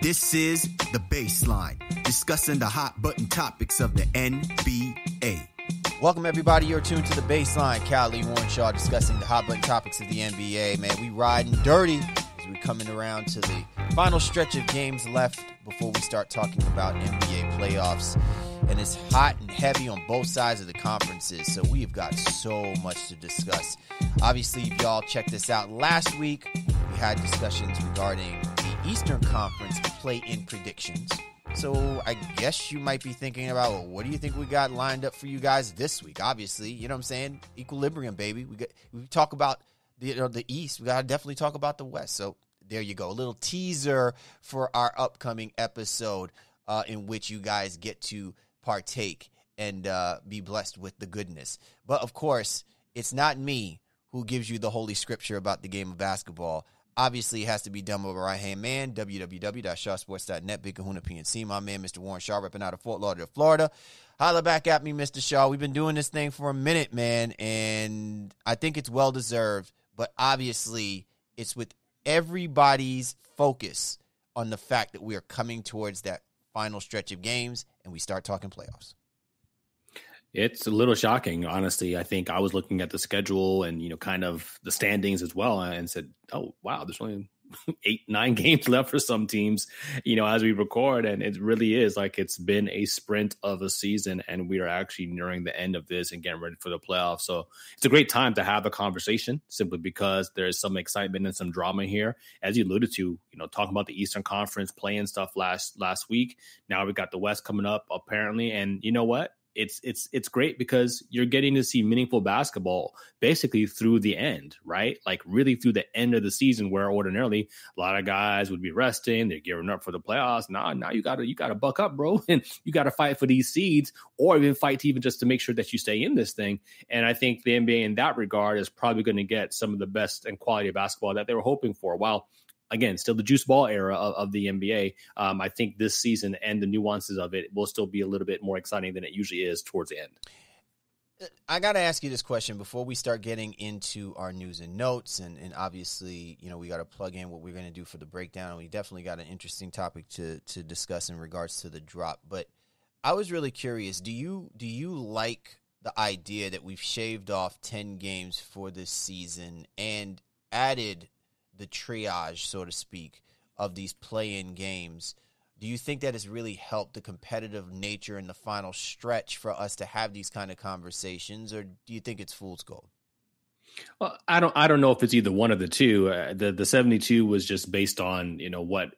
This is The Baseline, discussing the hot button topics of the NBA. Welcome, everybody. You're tuned to The Baseline. Cal Lee Warrenshaw discussing the hot button topics of the NBA. Man, we riding dirty as we're coming around to the final stretch of games left before we start talking about NBA playoffs. And it's hot and heavy on both sides of the conferences, so we've got so much to discuss. Obviously, if y'all checked this out last week, we had discussions regarding the Eastern Conference play-in predictions. So I guess you might be thinking about, well, what do you think we got lined up for you guys this week? Obviously, you know what I'm saying? Equilibrium, baby. We talk about the East. We got to definitely talk about the West. So there you go. A little teaser for our upcoming episode in which you guys get to partake and be blessed with the goodness. But, of course, it's not me who gives you the holy scripture about the game of basketball. Obviously, it has to be done by my right-hand man, www.shawsports.net, Big Kahuna PNC, my man, Mr. Warren Shaw, repping out of Fort Lauderdale, Florida. Holla back at me, Mr. Shaw. We've been doing this thing for a minute, man, and I think it's well-deserved, but obviously it's with everybody's focus on the fact that we are coming towards that final stretch of games, and we start talking playoffs. It's a little shocking, honestly. I think I was looking at the schedule and, kind of the standings as well and said, oh, wow, there's only 8-9 games left for some teams, as we record. And it really is like it's been a sprint of a season, and we are actually nearing the end of this and getting ready for the playoffs. So it's a great time to have a conversation simply because there's some excitement and some drama here. As you alluded to, talking about the Eastern Conference playing stuff last week. Now we got the West coming up, apparently. And you know what? It's great because you're getting to see meaningful basketball basically through the end, right? Like really through the end of the season, where ordinarily a lot of guys would be resting, they're gearing up for the playoffs. Now you gotta buck up, bro, and you gotta fight for these seeds, or even fight even just to make sure that you stay in this thing. And I think the NBA in that regard is probably going to get some of the best and quality of basketball that they were hoping for. While again, still the juice ball era of the NBA. I think this season and the nuances of it will still be a little bit more exciting than it usually is towards the end. I got to ask you this question before we start getting into our news and notes. And obviously, we got to plug in what we're going to do for the breakdown. We definitely got an interesting topic to discuss in regards to the drop. But I was really curious. Do you like the idea that we've shaved off 10 games for this season and added the triage, so to speak, of these play-in games? Do you think that has really helped the competitive nature in the final stretch for us to have these kind of conversations, or do you think it's fool's gold? Well, I don't know if it's either one of the two. The 72 was just based on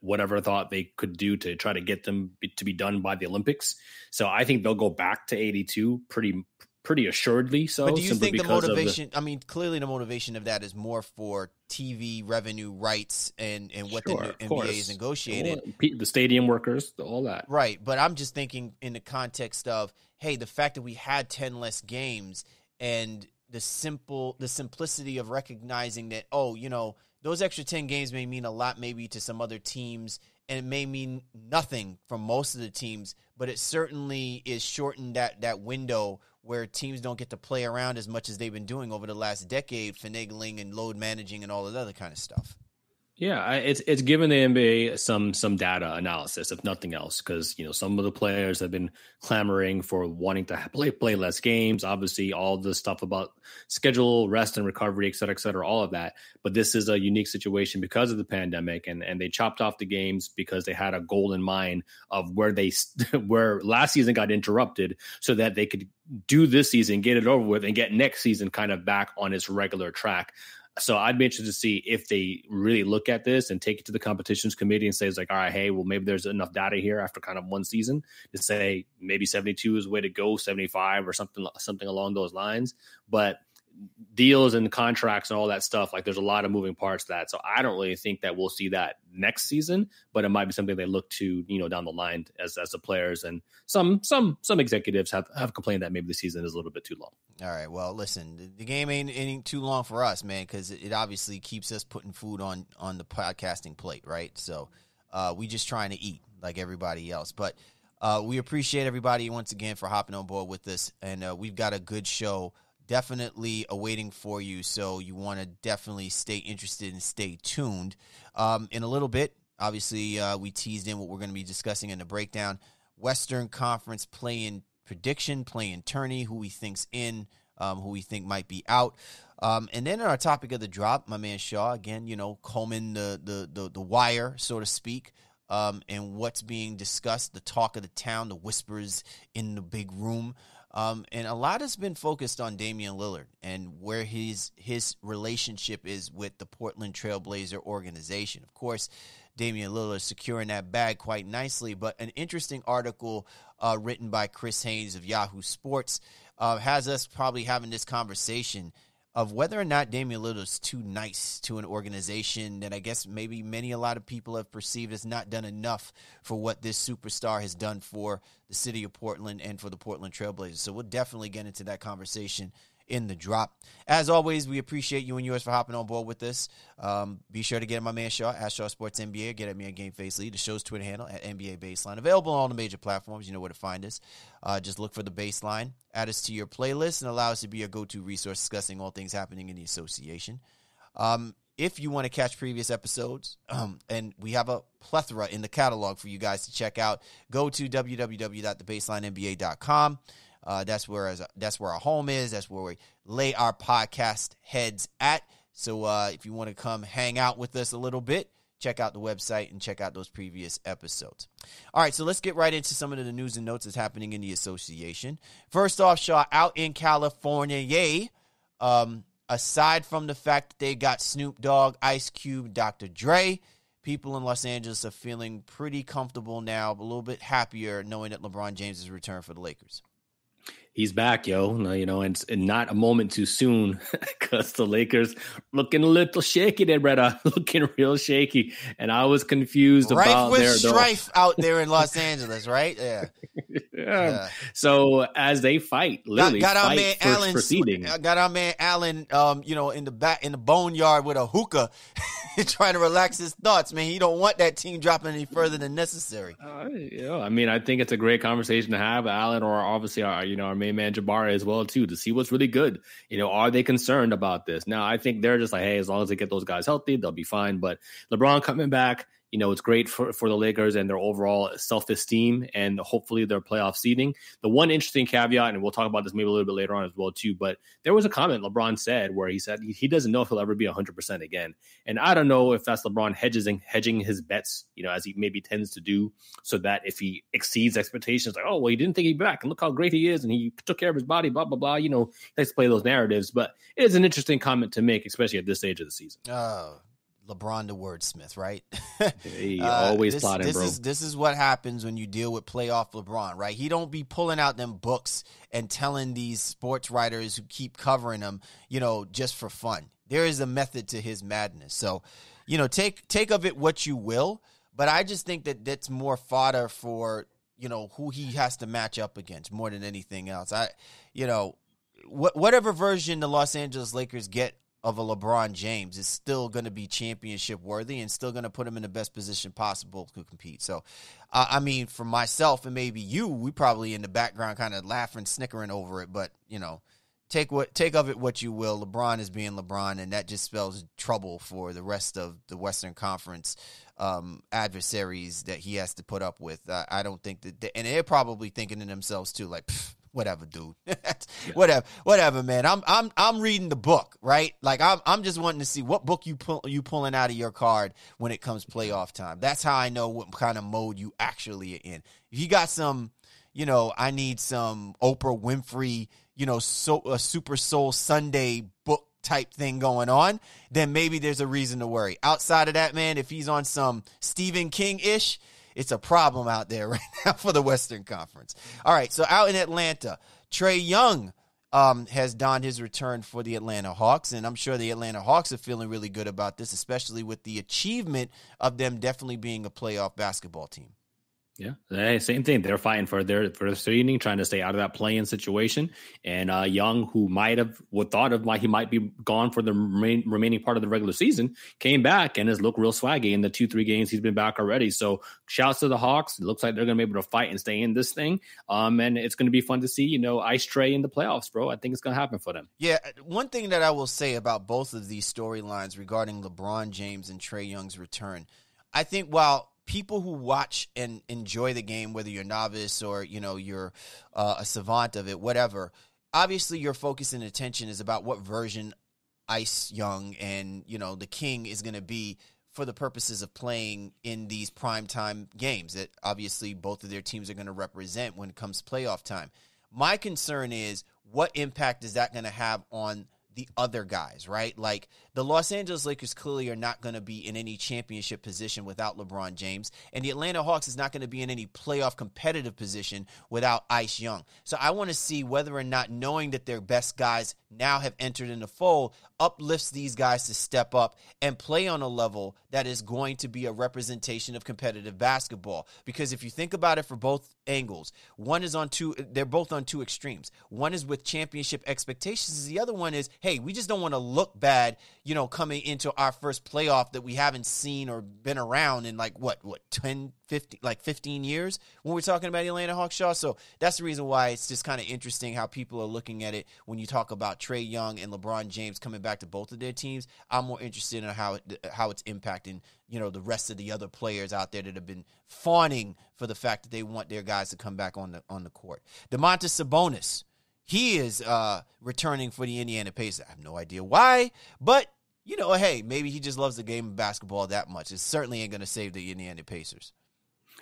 whatever thought they could do to try to get them to be done by the Olympics. So I think they'll go back to 82 pretty assuredly. So, but do you think the motivation? Clearly the motivation of that is more for TV revenue rights and what the NBA has negotiated. The stadium workers, all that. Right, but I'm just thinking in the context of, hey, the fact that we had 10 less games and the simplicity of recognizing that, those extra 10 games may mean a lot maybe to some other teams, and it may mean nothing for most of the teams, but it certainly is shortened that window where teams don't get to play around as much as they've been doing over the last decade, finagling and load managing and all of that other kind of stuff. Yeah, it's given the NBA some data analysis, if nothing else, because some of the players have been clamoring for wanting to play less games. Obviously, all the stuff about schedule, rest, and recovery, et cetera, all of that. But this is a unique situation because of the pandemic, and they chopped off the games because they had a goal in mind of where last season got interrupted, so that they could do this season, get it over with, and get next season kind of back on its regular track. So I'd be interested to see if they really look at this and take it to the competitions committee and say, it's like, all right, hey, well, maybe there's enough data here after kind of one season to say maybe 72 is the way to go, 75 or something along those lines. But deals and contracts and all that stuff, like there's a lot of moving parts to that. So I don't really think that we'll see that next season, but it might be something they look to, down the line as the players. And some executives have complained that maybe the season is a little bit too long. All right. Well, listen, the game ain't too long for us, man, because it obviously keeps us putting food on the podcasting plate, right? So we just trying to eat like everybody else. But we appreciate everybody once again for hopping on board with us. And we've got a good show definitely awaiting for you. So you want to definitely stay interested and stay tuned. In a little bit, Obviously, we teased in what we're going to be discussing in the breakdown. Western Conference play-in prediction, play-in tourney, who we think's in, who we think might be out. And then our topic of the drop, my man Shaw, again, combing the wire, so to speak, and what's being discussed, the talk of the town, the whispers in the big room. And a lot has been focused on Damian Lillard and where his relationship is with the Portland Trailblazer organization. Of course, Damian Lillard securing that bag quite nicely, but an interesting article written by Chris Haynes of Yahoo Sports has us probably having this conversation of whether or not Damian Lillard is too nice to an organization that I guess maybe a lot of people have perceived as not done enough for what this superstar has done for the city of Portland and for the Portland Trailblazers. So we'll definitely get into that conversation in the drop. As always, we appreciate you and yours for hopping on board with this. Be sure to get at my man Shaw, at Shaw Sports NBA, get at me at Game Face Lead, the show's Twitter handle at NBA Baseline. Available on all the major platforms. You know where to find us. Just look for the Baseline, add us to your playlist, and allow us to be your go-to resource discussing all things happening in the association. If you want to catch previous episodes, and we have a plethora in the catalog for you guys to check out, go to www.thebaselinenba.com. That's where our home is. That's where we lay our podcast heads at. So if you want to come hang out with us a little bit, check out the website and check out those previous episodes. All right, so let's get right into some of the news and notes that's happening in the association. First off, Shaw, out in California, yay. Aside from the fact that they got Snoop Dogg, Ice Cube, Dr. Dre, people in Los Angeles are feeling pretty comfortable now, a little bit happier knowing that LeBron James has returned for the Lakers. He's back, and not a moment too soon because the Lakers looking a little shaky there, brother, looking real shaky. And I was confused about their strife out there in Los Angeles, right? Yeah. Yeah. So as they fight, literally got our fight man for Allen proceeding. Got our man Allen, in the boneyard with a hookah, trying to relax his thoughts. Man, he don't want that team dropping any further than necessary. I think it's a great conversation to have, Allen, or obviously our main man Jabari as well too, to see what's really good. Are they concerned about this? Now, I think they're just like, hey, as long as they get those guys healthy, they'll be fine. But LeBron coming back, it's great for the Lakers and their overall self-esteem and hopefully their playoff seeding. The one interesting caveat, and we'll talk about this maybe a little bit later on as well too, but there was a comment LeBron said where he said he doesn't know if he'll ever be 100% again. And I don't know if that's LeBron hedging his bets, as he maybe tends to do, so that if he exceeds expectations, like, oh, well, he didn't think he'd be back and look how great he is and he took care of his body, blah, blah, blah. He likes to play those narratives, but it is an interesting comment to make, especially at this stage of the season. LeBron the wordsmith, right? He always plotting, bro. This is what happens when you deal with playoff LeBron, right? He don't be pulling out them books and telling these sports writers who keep covering them, just for fun. There is a method to his madness. So, take of it what you will, but I just think that that's more fodder for, who he has to match up against more than anything else. Whatever version the Los Angeles Lakers get of a LeBron James is still going to be championship worthy and still going to put him in the best position possible to compete. So, for myself and maybe you, we probably in the background kind of laughing, snickering over it, but take of it what you will. LeBron is being LeBron, and that just spells trouble for the rest of the Western Conference adversaries that he has to put up with. I don't think that, and they're probably thinking to themselves too, like, whatever, dude. Whatever, man. I'm reading the book, right? Like I'm just wanting to see what book you pulling out of your card when it comes playoff time. That's how I know what kind of mode you actually are in. If you got some, I need some Oprah Winfrey, a Super Soul Sunday book type thing going on, then maybe there's a reason to worry. Outside of that, man, if he's on some Stephen King-ish, it's a problem out there right now for the Western Conference. All right, so out in Atlanta, Trae Young has donned his return for the Atlanta Hawks, and I'm sure the Atlanta Hawks are feeling really good about this, especially with the achievement of them definitely being a playoff basketball team. Yeah, same thing. They're fighting for their seeding, trying to stay out of that play-in situation. And Young, who thought he might be gone for the remaining part of the regular season, came back and has looked real swaggy in the 2-3 games he's been back already. So shouts to the Hawks. It looks like they're going to be able to fight and stay in this thing. And it's going to be fun to see, Ice Trae in the playoffs, bro. I think it's going to happen for them. Yeah, one thing that I will say about both of these storylines regarding LeBron James and Trae Young's return, I think while people who watch and enjoy the game, whether you're a novice or, you're a savant of it, whatever, obviously your focus and attention is about what version Ice Young and, the King is going to be for the purposes of playing in these primetime games that obviously both of their teams are going to represent when it comes to playoff time. My concern is what impact is that going to have on the other guys, right? Like the Los Angeles Lakers clearly are not going to be in any championship position without LeBron James, and the Atlanta Hawks is not going to be in any playoff competitive position without Ice Young. So I want to see whether or not knowing that their best guys now have entered in the fold uplifts these guys to step up and play on a level that is going to be a representation of competitive basketball. Because if you think about it for both angles, they're both on two extremes. One is with championship expectations. The other one is, hey, we just don't want to look bad, coming into our first playoff that we haven't seen or been around in 15 years when we're talking about the Atlanta Hawks, Shaw. So that's the reason why it's just kind of interesting how people are looking at it when you talk about Trae Young and LeBron James coming back to both of their teams. I'm more interested in how it's impacting, the rest of the other players out there that have been fawning for the fact that they want their guys to come back on the court. Domantas Sabonis, he is returning for the Indiana Pacers. I have no idea why, but hey, maybe he just loves the game of basketball that much. It certainly ain't going to save the Indiana Pacers.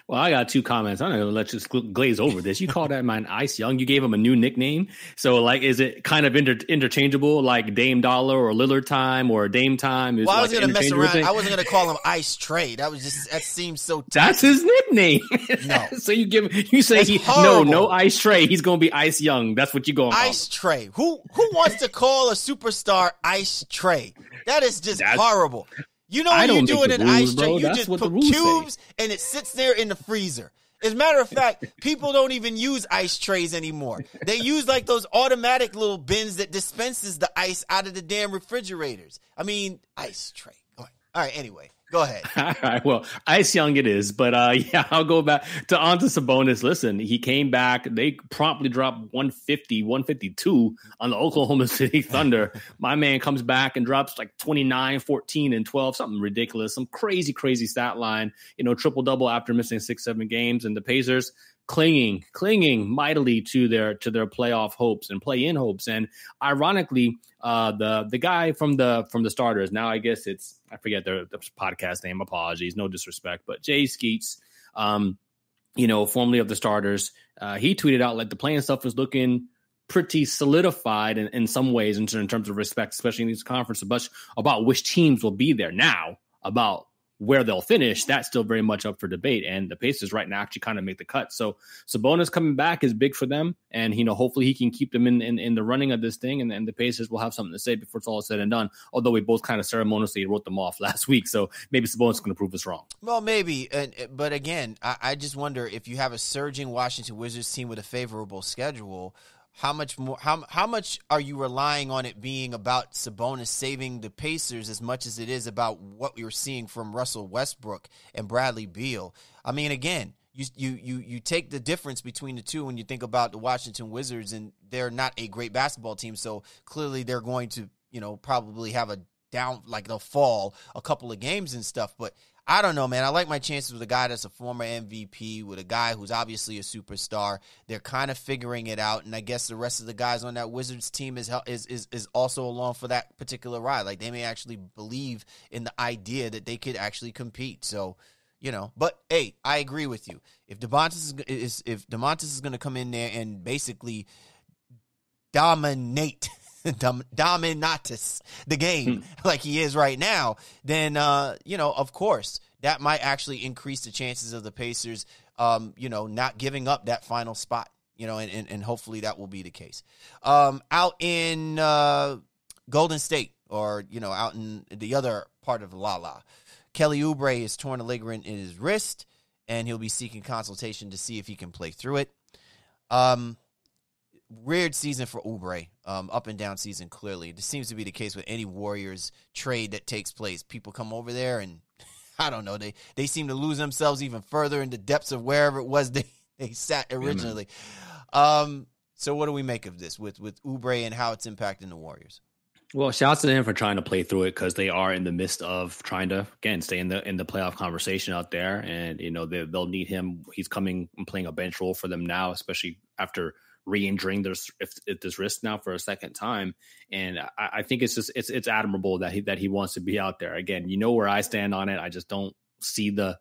Well, I got two comments. I'm not going to let you glaze over this. You call that man Ice Young. You gave him a new nickname. So, is it kind of interchangeable, like Dame Dollar or Lillard time or Dame time? Well, I was going to mess around. I wasn't going to call him Ice Trae. That seems so tough. That's his nickname. No. So you say no Ice Trae. He's going to be Ice Young. That's what you go on. Ice Trae. Who wants to call a superstar Ice Trae? That is just horrible. When you do it in Ice Trae, you just put cubes and it sits there in the freezer. As a matter of fact, people don't even use ice trays anymore. They use those automatic little bins that dispenses the ice out of the damn refrigerators. I mean, Ice Trae. All right, anyway. Go ahead. All right. Well, Ice Young it is. But, I'll go back to Sabonis. Listen, he came back. They promptly dropped 150, 152 on the Oklahoma City Thunder. My man comes back and drops 29, 14, and 12, something ridiculous, some crazy, crazy stat line, triple-double after missing 6-7 games. And the Pacers clinging mightily to their playoff hopes and play-in hopes. And ironically, the guy from the starters, now I guess I forget the podcast name, apologies, no disrespect, but Jay Skeets, formerly of the starters, he tweeted out the playing stuff was looking pretty solidified in some ways in terms of respect, especially in these conferences, but about which teams will be there. Now, about where they'll finish, that's still very much up for debate. And the Pacers right now actually kind of make the cut. So Sabonis coming back is big for them. And, hopefully he can keep them in the running of this thing. And the Pacers will have something to say before it's all said and done. Although we both kind of ceremoniously wrote them off last week. So maybe Sabonis is going to prove us wrong. Well, maybe. But again, I just wonder if you have a surging Washington Wizards team with a favorable schedule, how much are you relying on it being about Sabonis saving the Pacers as much as it is about what you're seeing from Russell Westbrook and Bradley Beal? I mean, again, you take the difference between the two when you think about the Washington Wizards, and they're not a great basketball team, so clearly they're going to, probably have a down, they'll fall a couple of games and stuff, but I don't know, man. I like my chances with a guy that's a former MVP, with a guy who's obviously a superstar. They're kind of figuring it out, and I guess the rest of the guys on that Wizards team is also along for that particular ride. They may actually believe in the idea that they could actually compete. So, but hey, I agree with you. If Domantas is going to come in there and basically dominatus the game like he is right now, then of course that might actually increase the chances of the Pacers not giving up that final spot, and hopefully that will be the case. Out in Golden State, or out in the other part of La, Kelly Oubre has torn a ligament in his wrist, and he'll be seeking consultation to see if he can play through it. Weird season for Oubre, up and down season, clearly. This seems to be the case with any Warriors trade that takes place. People come over there and, I don't know, they seem to lose themselves even further in the depths of wherever it was they sat originally. So what do we make of this with Oubre and how it's impacting the Warriors? Well, shouts to them for trying to play through it because they are in the midst of trying to again stay in the playoff conversation out there, and they'll need him. He's coming and playing a bench role for them now, especially after re-injuring this wrist now for a second time. And I think it's admirable that he wants to be out there again. Where I stand on it. I just don't see the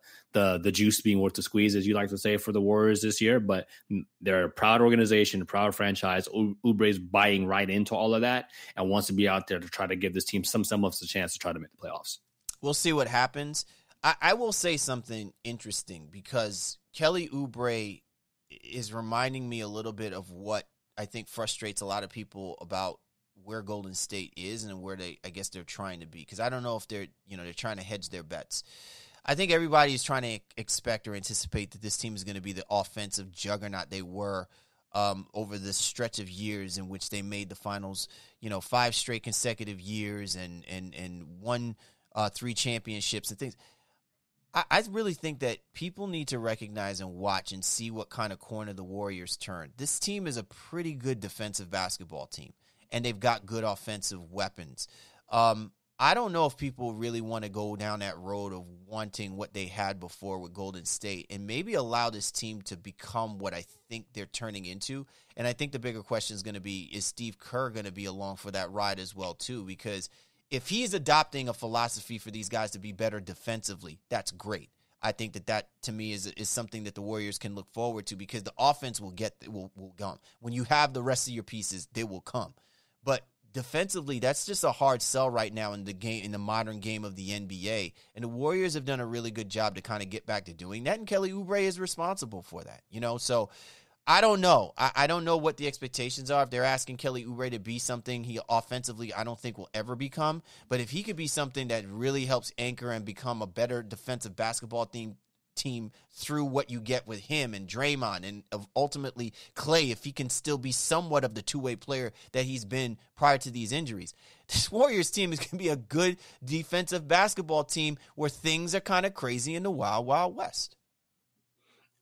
juice being worth the squeeze, as you like to say, for the Warriors this year. But they're a proud organization, a proud franchise. Oubre's buying right into all of that and wants to be out there to try to give this team some semblance of a chance to try to make the playoffs. We'll see what happens. I will say something interesting because Kelly Oubre is reminding me a little bit of what I think frustrates a lot of people about where Golden State is and where they're trying to be. Because I don't know if they're trying to hedge their bets. I think everybody is trying to expect or anticipate that this team is going to be the offensive juggernaut they were over this stretch of years in which they made the finals, 5 straight consecutive years and won 3 championships and things. I really think that people need to recognize and watch and see what kind of corner the Warriors turn. This team is a pretty good defensive basketball team, and they've got good offensive weapons. I don't know if people really want to go down that road of wanting what they had before with Golden State and maybe allow this team to become what I think they're turning into. And I think the bigger question is going to be, is Steve Kerr going to be along for that ride as well, too? Because if he's adopting a philosophy for these guys to be better defensively, that's great. I think that to me is something that the Warriors can look forward to because the offense will come. When you have the rest of your pieces, they will come. But defensively, that's just a hard sell right now in the modern game of the NBA. And the Warriors have done a really good job to kind of get back to doing that. And Kelly Oubre is responsible for that, So I don't know. I don't know what the expectations are. If they're asking Kelly Oubre to be something he offensively, I don't think will ever become. But if he could be something that really helps anchor and become a better defensive basketball team through what you get with him and Draymond and ultimately Klay, if he can still be somewhat of the two-way player that he's been prior to these injuries, this Warriors team is going to be a good defensive basketball team where things are kind of crazy in the wild, wild west.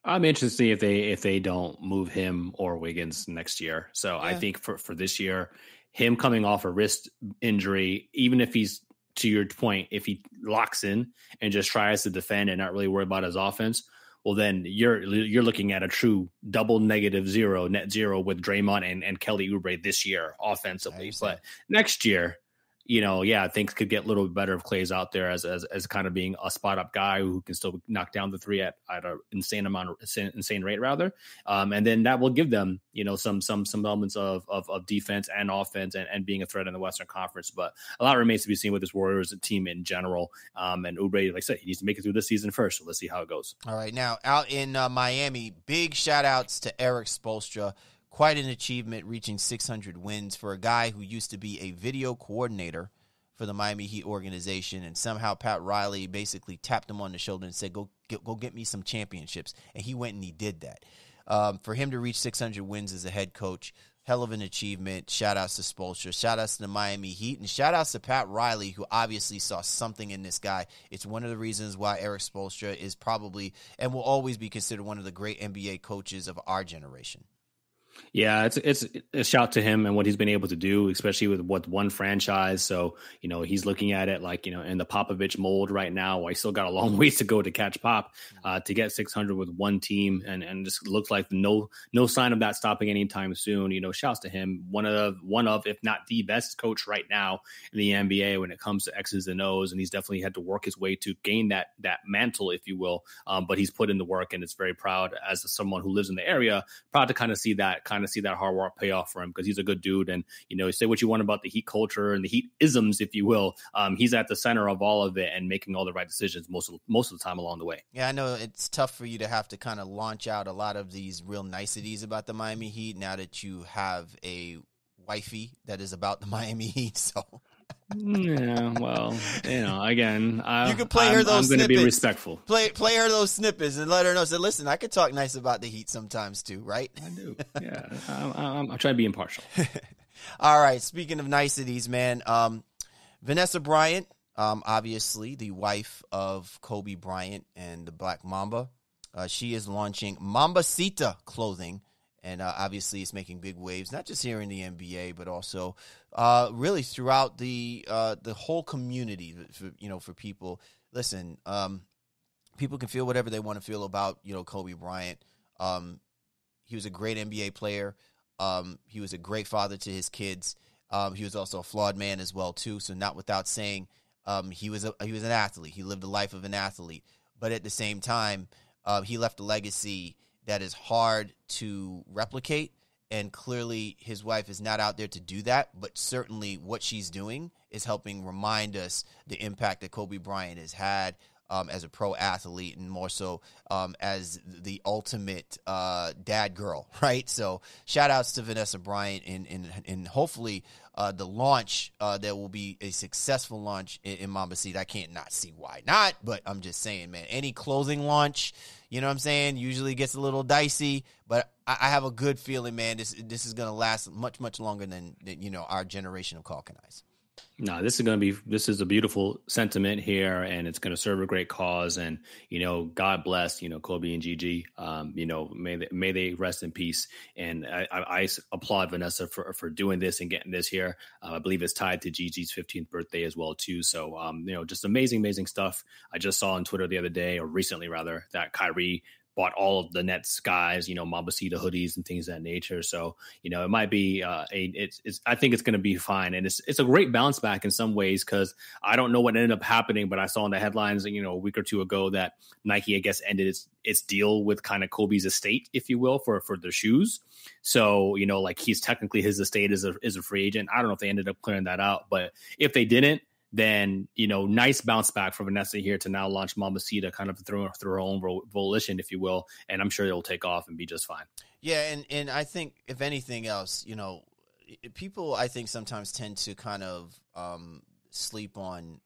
I'm interested to see if they don't move him or Wiggins next year. So yeah. I think for this year, him coming off a wrist injury, even if he's, to your point, if he locks in and just tries to defend and not really worry about his offense, well, then you're looking at a true double negative zero, net zero with Draymond and Kelly Oubre this year offensively. But next year, things could get a little bit better if Klay's out there as kind of being a spot up guy who can still knock down the three at an insane rate rather. And then that will give them, some elements of defense and offense and being a threat in the Western Conference. But a lot remains to be seen with this Warriors team in general. And Oubre, like I said, he needs to make it through this season first. So let's see how it goes. All right. Now out in Miami, big shout outs to Erik Spoelstra. Quite an achievement, reaching 600 wins for a guy who used to be a video coordinator for the Miami Heat organization, and somehow Pat Riley basically tapped him on the shoulder and said, go get me some championships, and he went and he did that. For him to reach 600 wins as a head coach, hell of an achievement. Shout-outs to Spoelstra, shout-outs to the Miami Heat, and shout-outs to Pat Riley, who obviously saw something in this guy. It's one of the reasons why Erik Spoelstra is probably and will always be considered one of the great NBA coaches of our generation. Yeah, it's a shout to him and what he's been able to do, especially with one franchise. So, he's looking at it like, in the Popovich mold right now. I still got a long ways to go to catch Pop to get 600 with one team. And just looks like no sign of that stopping anytime soon. Shouts to him. One of, if not the best coach right now in the NBA when it comes to X's and O's. And he's definitely had to work his way to gain that mantle, if you will. But he's put in the work, and it's very proud as someone who lives in the area, proud to kind of see that hard work pay off for him, because he's a good dude. And, say what you want about the Heat culture and the Heat isms, if you will. He's at the center of all of it and making all the right decisions most of the time along the way. Yeah, I know it's tough for you to have to kind of launch out a lot of these real niceties about the Miami Heat now that you have a wifey that is about the Miami Heat. So yeah, well, again, you can play her those snippets. I'm going to be respectful. Play her those snippets and let her know. Say, listen, I could talk nice about the Heat sometimes too, right? I do. Yeah, I'm trying to be impartial. All right. Speaking of niceties, man, Vanessa Bryant, obviously the wife of Kobe Bryant and the Black Mamba, she is launching Mambacita clothing And obviously, it's making big waves, not just here in the NBA, but also really throughout the whole community. For people, listen, people can feel whatever they want to feel about Kobe Bryant. He was a great NBA player. He was a great father to his kids. He was also a flawed man as well too. So not without saying, he was an athlete. He lived a life of an athlete, but at the same time, he left a legacy that is hard to replicate, and clearly his wife is not out there to do that, but certainly what she's doing is helping remind us the impact that Kobe Bryant has had as a pro athlete, and more so as the ultimate dad girl, right? So shout outs to Vanessa Bryant, and hopefully the launch, there will be a successful launch in Mambacita. I can't not see why not, but I'm just saying, man, any closing launch, you know what I'm saying, usually gets a little dicey, but I have a good feeling, man, this is going to last much, much longer than our generation of Calkin Eyes. No, this is a beautiful sentiment here, and it's going to serve a great cause. And, God bless, Kobe and Gigi, may they rest in peace. And I applaud Vanessa for doing this and getting this here. I believe it's tied to Gigi's 15th birthday as well, too. So, just amazing stuff. I just saw on Twitter the other day, or recently rather, that Kyrie bought all of the Nets guys, Mambacita hoodies and things of that nature. So, it might be I think it's going to be fine. And it's a great bounce back in some ways, because I don't know what ended up happening, but I saw in the headlines, a week or two ago that Nike, I guess, ended its deal with kind of Kobe's estate, if you will, for the shoes. So, he's technically, his estate is a free agent. I don't know if they ended up clearing that out, but if they didn't, then, nice bounce back for Vanessa here to now launch Mambacita kind of through her own volition, if you will. And I'm sure it'll take off and be just fine. Yeah. And I think if anything else, people, I think, sometimes tend to kind of sleep on,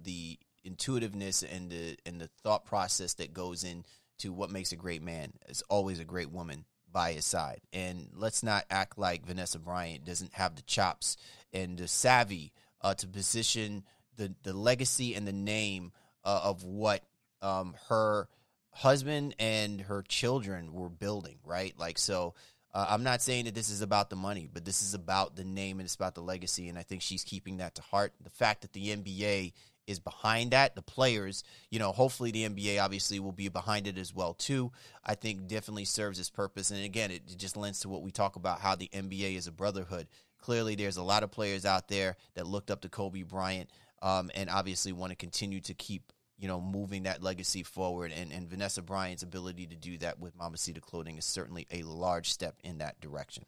the intuitiveness and the thought process that goes into what makes a great man. It's always a great woman by his side. And let's not act like Vanessa Bryant doesn't have the chops and the savvy to position the legacy and the name of what her husband and her children were building, right? So I'm not saying that this is about the money, but this is about the name and it's about the legacy, and I think she's keeping that to heart. The fact that the NBA is behind that, the players, hopefully the NBA obviously will be behind it as well too, I think definitely serves its purpose. And again, it just lends to what we talk about, how the NBA is a brotherhood. Clearly, there's a lot of players out there that looked up to Kobe Bryant and obviously want to continue to keep, moving that legacy forward. And Vanessa Bryant's ability to do that with Mambacita Clothing is certainly a large step in that direction.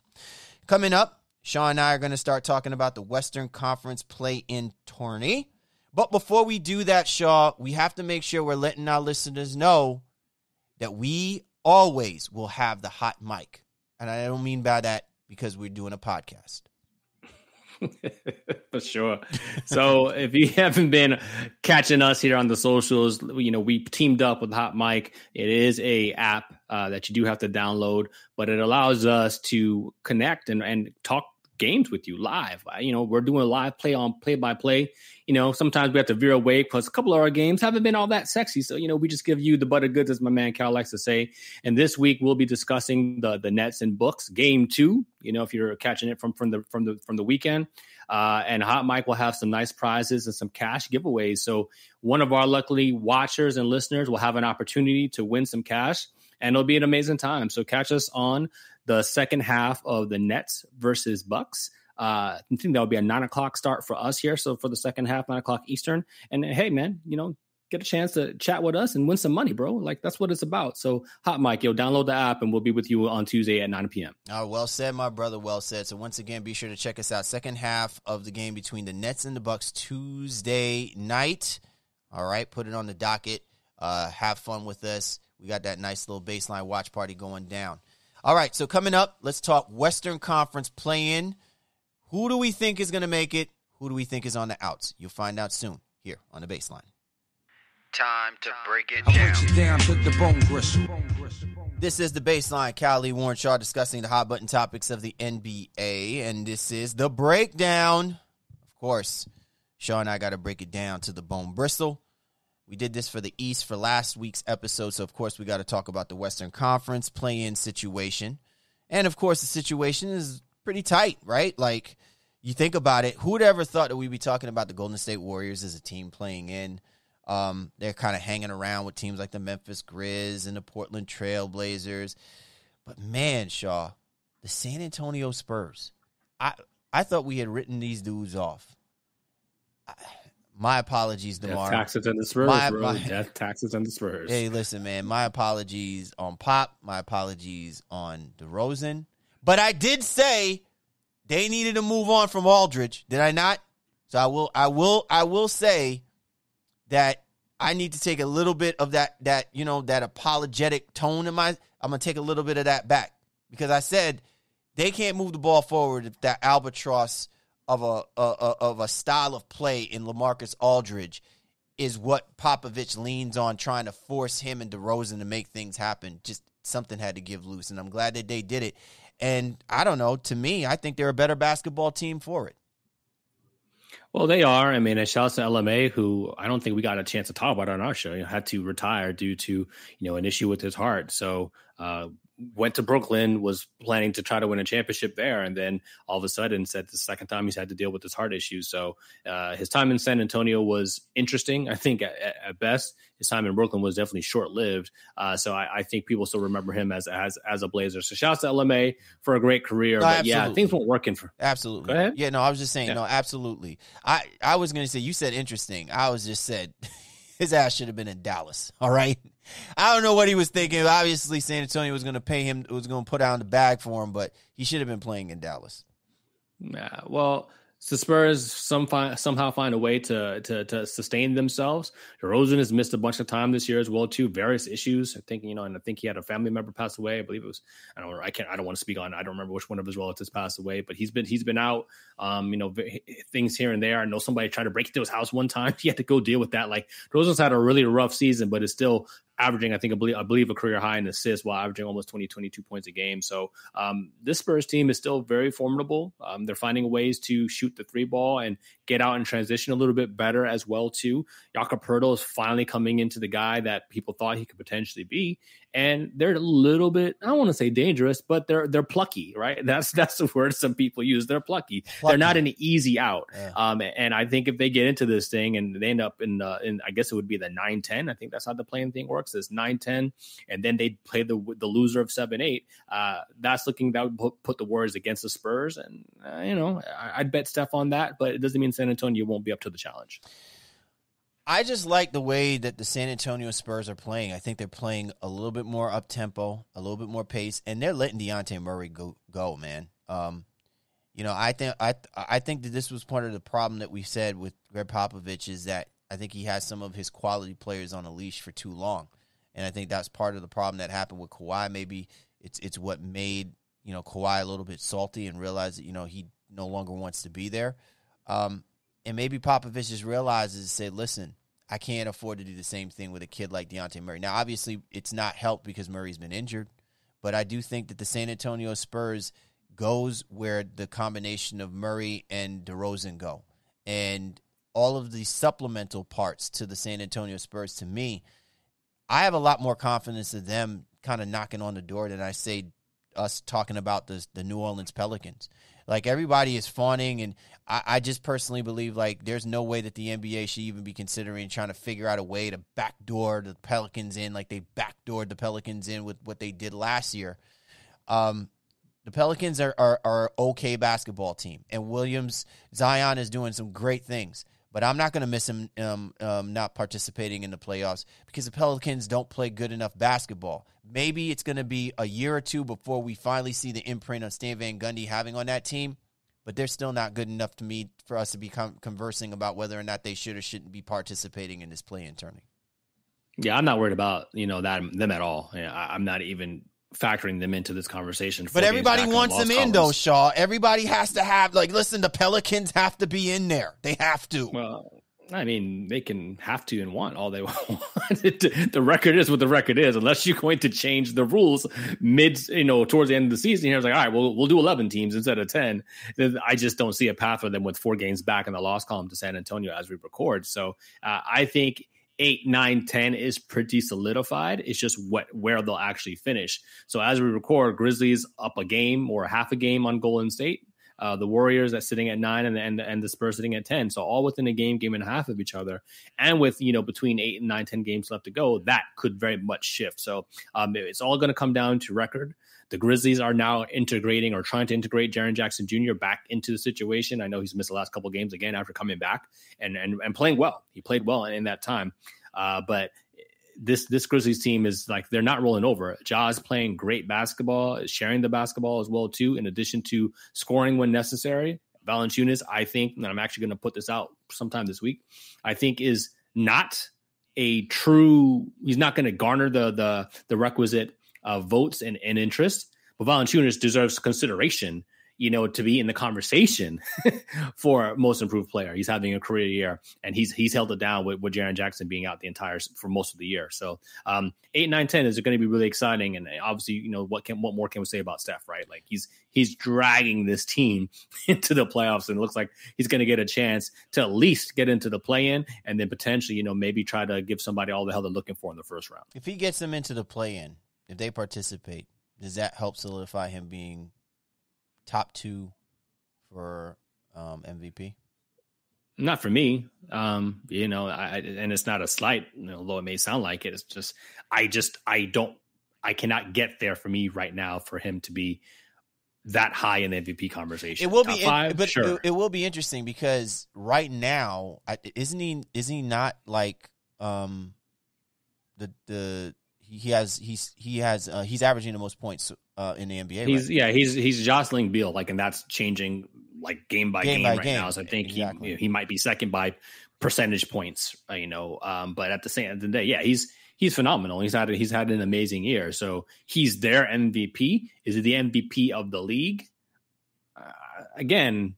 Coming up, Sean and I are going to start talking about the Western Conference play-in tourney. But before we do that, Shaw, we have to make sure we're letting our listeners know that we always will have the hot mic. And I don't mean by that because we're doing a podcast. For sure. So if you haven't been catching us here on the socials, we teamed up with Hot Mic. It is a app that you do have to download, but it allows us to connect and talk games with you live. We're doing a live play-by-play. Sometimes we have to veer away because a couple of our games haven't been all that sexy. So, we just give you the butter goods, as my man Cal likes to say. And this week we'll be discussing the Nets and Bucks game 2. If you're catching it from the weekend, and Hot Mic will have some nice prizes and some cash giveaways. So one of our luckily watchers and listeners will have an opportunity to win some cash, and it'll be an amazing time. So catch us on the second half of the Nets versus Bucks. I think that'll be a 9:00 start for us here. So for the second half, 9:00 Eastern. And hey, man, get a chance to chat with us and win some money, bro. That's what it's about. So Hot Mic, download the app and we'll be with you on Tuesday at 9 p.m. Well said, my brother. Well said. So once again, be sure to check us out. Second half of the game between the Nets and the Bucks Tuesday night. All right. Put it on the docket. Have fun with us. We got that nice little baseline watch party going down. All right. So coming up, let's talk Western Conference play-in. Who do we think is going to make it? Who do we think is on the outs? You'll find out soon here on the Baseline. Time to break it down to the bone gristle. This is the Baseline. Lee Warrenshaw discussing the hot button topics of the NBA, and this is the breakdown. Of course, Shaw and I got to break it down to the bone bristle. We did this for the East for last week's episode, so of course we got to talk about the Western Conference play-in situation. And, of course, the situation is pretty tight, right? Like, you think about it, who would ever thought that we'd be talking about the Golden State Warriors as a team playing in? They're kind of hanging around with teams like the Memphis Grizz and the Portland Trail Blazers. But, man, Shaw, the San Antonio Spurs, I thought we had written these dudes off. My apologies, DeMar. Death taxes and the Spurs, Death taxes and the Spurs. Hey, listen, man. My apologies on Pop. My apologies on DeRozan. But I did say they needed to move on from Aldridge. Did I not? So I will say that I need to take a little bit of that apologetic tone in I'm gonna take a little bit of that back, because I said they can't move the ball forward if that albatross of a style of play in LaMarcus Aldridge is what Popovich leans on, trying to force him and DeRozan to make things happen. Just something had to give loose, and I'm glad that they did it. And I don't know, to me, I think they're a better basketball team for it. Well, they are. I mean, and shout out to LMA, who I don't think we got a chance to talk about on our show. Had to retire due to an issue with his heart. So went to Brooklyn, was planning to try to win a championship there, and then all of a sudden said the second time he's had to deal with his heart issues. So his time in San Antonio was interesting, I think, at best. His time in Brooklyn was definitely short-lived. So I think people still remember him as a Blazer. So shout out to LMA for a great career. No, but yeah, things weren't working for. Absolutely. Go ahead. Yeah, no, I was just saying, no, absolutely. I was going to say, you said interesting. I was just said his ass should have been in Dallas. All right. I don't know what he was thinking. Obviously, San Antonio was going to pay him, was going to put out the bag for him, but he should have been playing in Dallas. Yeah, well, the Spurs somehow find a way to sustain themselves. DeRozan has missed a bunch of time this year as well too. Various issues. I think and I think he had a family member pass away. I believe it was. I don't want to speak on. I don't remember which one of his relatives passed away, but he's been out. Things here and there. I know somebody tried to break into his house one time. He had to go deal with that. Like, DeRozan's had a really rough season, but it's still averaging, I believe a career high in assists while averaging almost 22 points a game. So this Spurs team is still very formidable. They're finding ways to shoot the three ball and get out and transition a little bit better as well too. Jakob Poeltl is finally coming into the guy that people thought he could potentially be. And they're a little bit, I don't want to say dangerous, but they're plucky, right? That's the word some people use. They're plucky. They're not an easy out. Yeah. And I think if they get into this thing and they end up in I guess it would be the 9-10. I think that's how the playing thing works. It's 9-10, and then they play the loser of 7-8. That would put the Warriors against the Spurs, and I'd bet Steph on that, but it doesn't mean San Antonio won't be up to the challenge. I just like the way that the San Antonio Spurs are playing. I think they're playing a little bit more up-tempo, a little bit more pace, and they're letting DeJounte Murray go, man. I think that this was part of the problem that we said with Greg Popovich, is that I think he has some of his quality players on a leash for too long. And I think that's part of the problem that happened with Kawhi. Maybe it's what made, Kawhi a little bit salty and realize that, he no longer wants to be there. And maybe Popovich just realizes and say, listen, I can't afford to do the same thing with a kid like DeJounte Murray. Now, obviously, it's not helped because Murray's been injured, but I do think that the San Antonio Spurs goes where the combination of Murray and DeRozan go. And all of the supplemental parts to the San Antonio Spurs, to me, I have a lot more confidence in them kind of knocking on the door than I say us talking about the New Orleans Pelicans. Like, everybody is fawning, and I just personally believe, like, there's no way that the NBA should even be considering trying to figure out a way to backdoor the Pelicans in like they backdoored the Pelicans in with what they did last year. The Pelicans are an okay basketball team, and Zion is doing some great things. But I'm not going to miss him not participating in the playoffs because the Pelicans don't play good enough basketball. Maybe it's going to be a year or two before we finally see the imprint of Stan Van Gundy having on that team, but they're still not good enough to me for us to be conversing about whether or not they should or shouldn't be participating in this play-in tournament. Yeah, I'm not worried about them at all. I'm not even factoring them into this conversation. But everybody wants them in, though, Shaw. Everybody has to have, listen, the Pelicans have to be in there. They have to. Well, I mean, they can have to and want all they want. The record is what the record is. Unless you're going to change the rules towards the end of the season, it's like, all right, we'll do 11 teams instead of 10. I just don't see a path for them with 4 games back in the loss column to San Antonio as we record. So I think 8, 9, 10 is pretty solidified. It's just where they'll actually finish. So as we record, Grizzlies up a game or half a game on Golden State. The Warriors are sitting at 9 and the Spurs sitting at 10. So all within a game and a half of each other. And with, between 8 and 9, 10 games left to go, that could very much shift. So it's all going to come down to record. The Grizzlies are now integrating or trying to integrate Jaren Jackson Jr. back into the situation. I know he's missed the last couple of games again after coming back and playing well. He played well in that time. But this Grizzlies team is like, they're not rolling over. Ja's playing great basketball, is sharing the basketball as well, too, in addition to scoring when necessary. Valanciunas, I think, and I'm actually going to put this out sometime this week, I think is not a true, he's not going to garner the requisite votes and interest, but Valanciunas deserves consideration, to be in the conversation for most improved player. He's having a career year, and he's held it down with Jaren Jackson being out for most of the year. So 8, 9, 10 is going to be really exciting. And obviously, what more can we say about Steph, right? Like he's dragging this team into the playoffs, and it looks like he's going to get a chance to at least get into the play-in, and then potentially, maybe try to give somebody all the hell they're looking for in the first round. If he gets them into the play-in, if they participate, does that help solidify him being top 2 for MVP? Not for me. And it's not a slight, although it may sound like it. It's just, I cannot get there for me right now for him to be that high in the MVP conversation. It will top be, 5, but sure. It will be interesting because right now, isn't he not like he's averaging the most points in the NBA. He's jostling Beal, like, and that's changing like game by game right now. So I think he might be second by percentage points, but at the same end of the day, he's phenomenal. He's had an amazing year. So he's their MVP. Is he the MVP of the league? Again,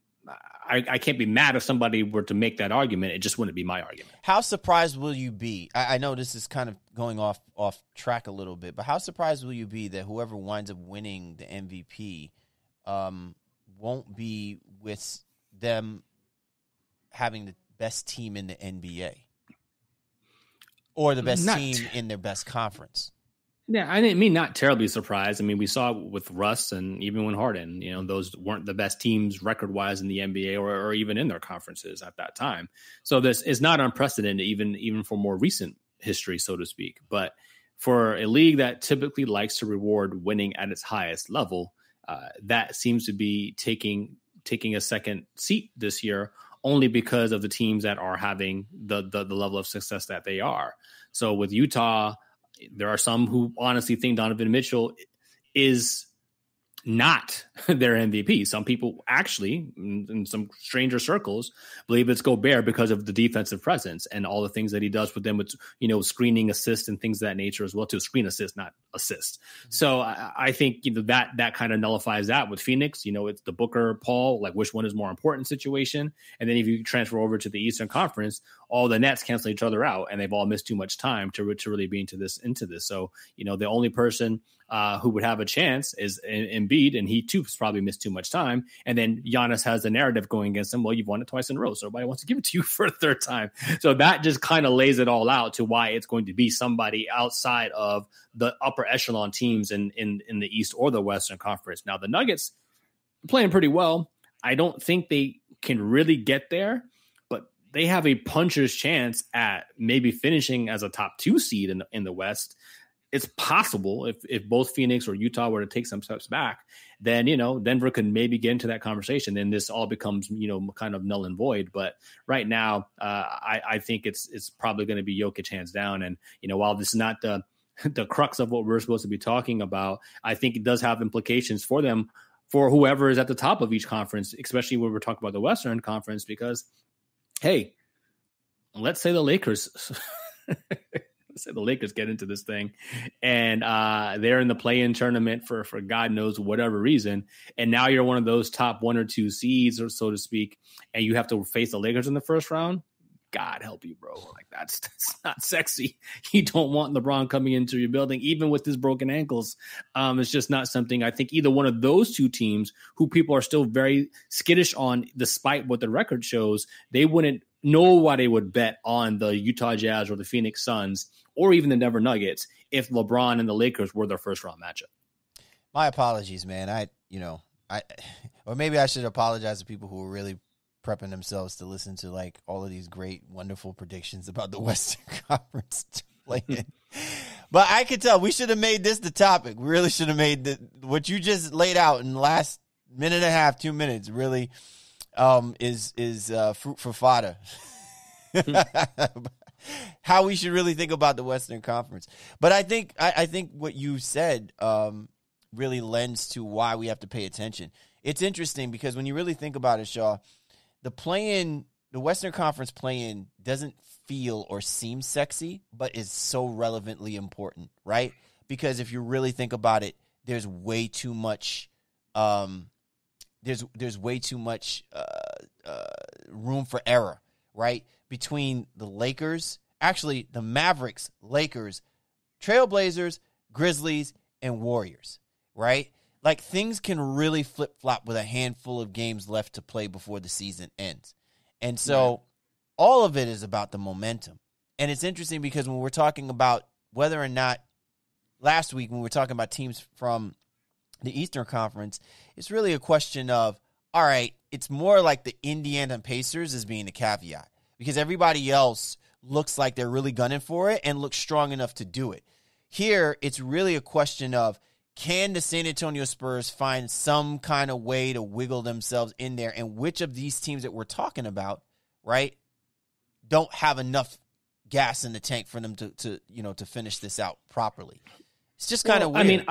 I can't be mad if somebody were to make that argument. It just wouldn't be my argument. How surprised will you be? I know this is kind of going off track a little bit, but how surprised will you be that whoever winds up winning the MVP won't be with them having the best team in the NBA or the best team in their best conference? Yeah, I didn't mean not terribly surprised. I mean, we saw with Russ and even when Harden, those weren't the best teams record-wise in the NBA or even in their conferences at that time. So this is not unprecedented, even for more recent history, so to speak. But for a league that typically likes to reward winning at its highest level, that seems to be taking a second seat this year, only because of the teams that are having the level of success that they are. So with Utah, there are some who honestly think Donovan Mitchell is not their MVP. Some people actually, in some stranger circles, believe it's Gobert because of the defensive presence and all the things that he does with them, with screening, assist, and things of that nature as well. To screen assist, not assist. So I think that kind of nullifies that with Phoenix. It's the Booker, Paul, like which one is more important situation. And then if you transfer over to the Eastern Conference, all the Nets cancel each other out, and they've all missed too much time to really be into this. So the only person who would have a chance is Embiid, and he too has probably missed too much time. And then Giannis has the narrative going against him. Well, you've won it twice in a row, so everybody wants to give it to you for a third time. So that just kind of lays it all out to why it's going to be somebody outside of the upper echelon teams in the East or the Western Conference. Now the Nuggets are playing pretty well. I don't think they can really get there, but they have a puncher's chance at maybe finishing as a top 2 seed in the West. It's possible if both Phoenix or Utah were to take some steps back, then, Denver could maybe get into that conversation. Then this all becomes, kind of null and void. But right now, I think it's probably going to be Jokic hands down. And, while this is not the crux of what we're supposed to be talking about, I think it does have implications for them, for whoever is at the top of each conference, especially when we're talking about the Western Conference, because, hey, let's say the Lakers get into this thing and they're in the play-in tournament for God knows whatever reason. And now you're one of those top 1 or 2 seeds, or so to speak, and you have to face the Lakers in the first round. God help you, bro. Like that's not sexy. You don't want LeBron coming into your building, even with his broken ankles. It's just not something I think either one of those 2 teams, who people are still very skittish on, despite what the record shows, they wouldn't nobody would bet on the Utah Jazz or the Phoenix Suns or even the Denver Nuggets if LeBron and the Lakers were their first round matchup. My apologies, man. Or maybe I should apologize to people who were really prepping themselves to listen to like all of these great, wonderful predictions about the Western Conference play-in. But I could tell we should have made this the topic. We really should have made what you just laid out in the last minute and a half, 2 minutes. Really, is fruit for fodder. How we should really think about the Western Conference. But I think what you said really lends to why we have to pay attention. It's interesting because when you really think about it, Shaw, the Western Conference play-in doesn't feel or seem sexy, but is so relevantly important, right? Because if you really think about it, there's way too much there's way too much room for error, right? Between the Lakers, actually the Mavericks, Lakers, Trailblazers, Grizzlies, and Warriors, right? Like things can really flip-flop with a handful of games left to play before the season ends. And so all of it is about the momentum. And it's interesting because when we're talking about whether or not last week when we were talking about teams from the Eastern Conference, it's really a question of, all right, it's more like the Indiana Pacers as being the caveat because everybody else looks like they're really gunning for it and looks strong enough to do it. Here, it's really a question of, can the San Antonio Spurs find some kind of way to wiggle themselves in there? And which of these teams that we're talking about, right, don't have enough gas in the tank for them to finish this out properly? It's just kind of weird.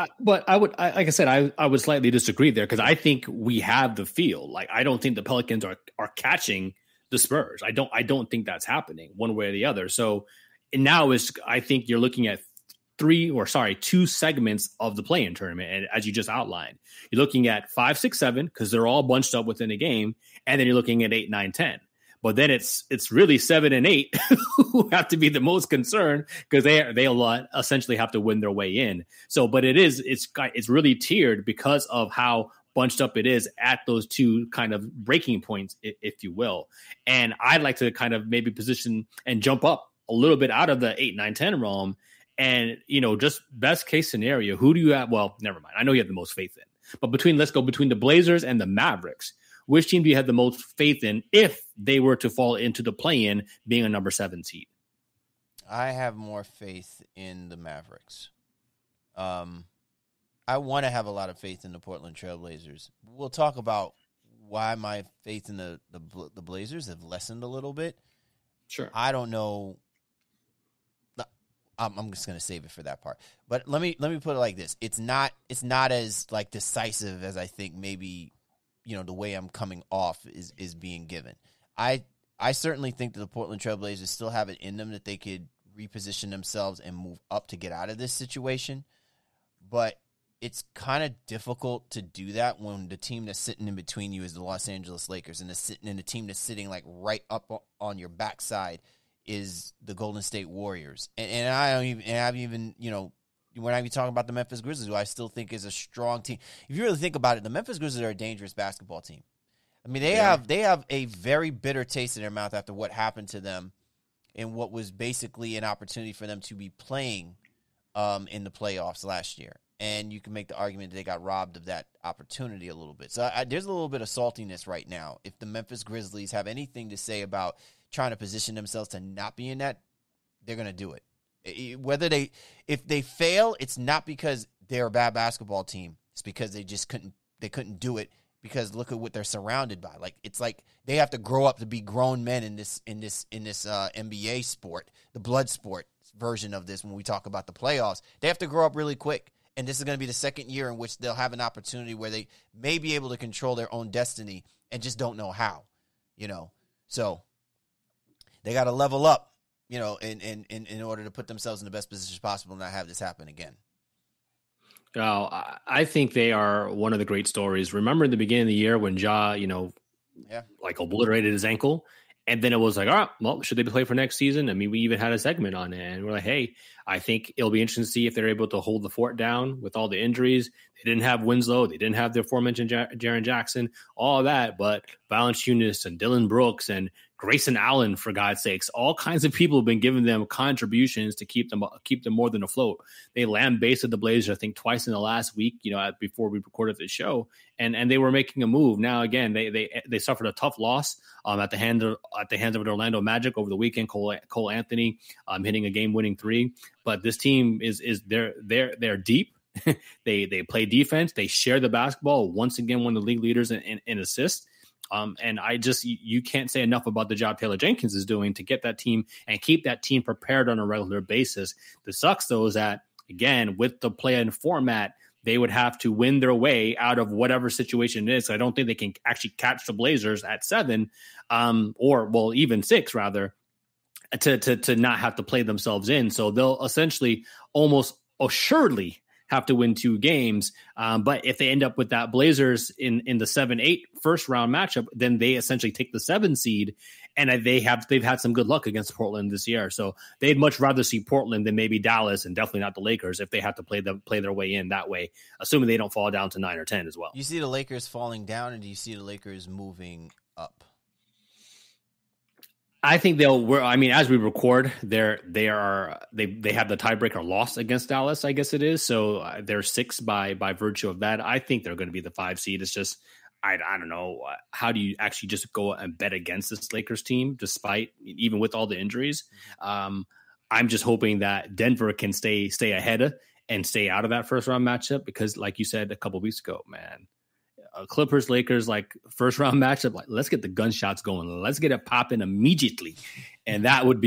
I would slightly disagree there because I think we have the feel. Like, I don't think the Pelicans are catching the Spurs. I don't think that's happening one way or the other. So now I think you're looking at two segments of the play-in tournament. And as you just outlined, you're looking at 5, 6, 7, because they're all bunched up within a game. And then you're looking at 8, 9, 10. But then it's really 7 and 8 who have to be the most concerned because they'll essentially have to win their way in. So, but it's really tiered because of how bunched up it is at those two kind of breaking points, if you will. And I'd like to kind of maybe position and jump up a little bit out of the 8, 9, 10 realm. And, just best case scenario, who do you have? Well, never mind. I know you have the most faith in. But between the Blazers and the Mavericks, which team do you have the most faith in if they were to fall into the play-in being a number 7 seed? I have more faith in the Mavericks. I want to have a lot of faith in the Portland Trailblazers. We'll talk about why my faith in the Blazers have lessened a little bit. Sure. I don't know. I'm just going to save it for that part. But let me put it like this. It's not as like decisive as I think maybe, the way I'm coming off is being given. I certainly think that the Portland Trailblazers still have it in them that they could reposition themselves and move up to get out of this situation. But it's kind of difficult to do that when the team that's sitting in between you is the Los Angeles Lakers and the team that's sitting like right up on your backside is the Golden State Warriors. And we're not even talking about the Memphis Grizzlies, who I still think is a strong team. If you really think about it, the Memphis Grizzlies are a dangerous basketball team. I mean, they have a very bitter taste in their mouth after what happened to them in what was basically an opportunity for them to be playing in the playoffs last year. And you can make the argument that they got robbed of that opportunity a little bit. So there's a little bit of saltiness right now. If the Memphis Grizzlies have anything to say about trying to position themselves to not be in that, they're going to do it. If they fail, it's not because they're a bad basketball team. It's because they just couldn't do it because look at what they're surrounded by. Like it's like they have to grow up to be grown men in this NBA sport, the blood sport version of this. When we talk about the playoffs, they have to grow up really quick. And this is going to be the second year in which they'll have an opportunity where they may be able to control their own destiny and just don't know how, So they got to level up, in order to put themselves in the best position possible and not have this happen again. Oh, I think they are one of the great stories. Remember in the beginning of the year when Ja, like obliterated his ankle? And then it was like, all right, well, should they play for next season? I mean, we even had a segment on it. And we're like, hey, I think it'll be interesting to see if they're able to hold the fort down with all the injuries. They didn't have Winslow. They didn't have the aforementioned Jaren Jackson, all of that. But Valanciunas and Dylan Brooks and Grayson Allen, for God's sakes. All kinds of people have been giving them contributions to keep them more than afloat. They lambasted the Blazers, I think, twice in the last week, before we recorded the show, and they were making a move. Now, again, they suffered a tough loss at the hands of the Orlando Magic over the weekend. Cole Anthony hitting a game-winning three, but this team they're deep. They play defense. They share the basketball. Once again, one of the league leaders in assists. And you can't say enough about the job Taylor Jenkins is doing to get that team and keep that team prepared on a regular basis. The sucks, though, is that, again, with the play-in format, they would have to win their way out of whatever situation it is. I don't think they can actually catch the Blazers at 7, even 6, rather, to not have to play themselves in. So they'll essentially almost assuredly have to win 2 games. But if they end up with that Blazers in the 7-8 first round matchup, then they essentially take the 7 seed, and they've had some good luck against Portland this year. So they'd much rather see Portland than maybe Dallas, and definitely not the Lakers if they have to play their way in that way, assuming they don't fall down to 9 or 10 as well. You see the Lakers falling down, and do you see the Lakers moving up? I think as we record, they have the tiebreaker loss against Dallas, I guess it is. So they're 6 by virtue of that. I think they're going to be the 5 seed. It's just, I don't know. How do you actually just go and bet against this Lakers team, even with all the injuries? I'm just hoping that Denver can stay ahead and stay out of that first round matchup, because like you said a couple of weeks ago, man, Clippers, Lakers, like first round matchup, like let's get the gunshots going. Let's get it popping immediately. And that would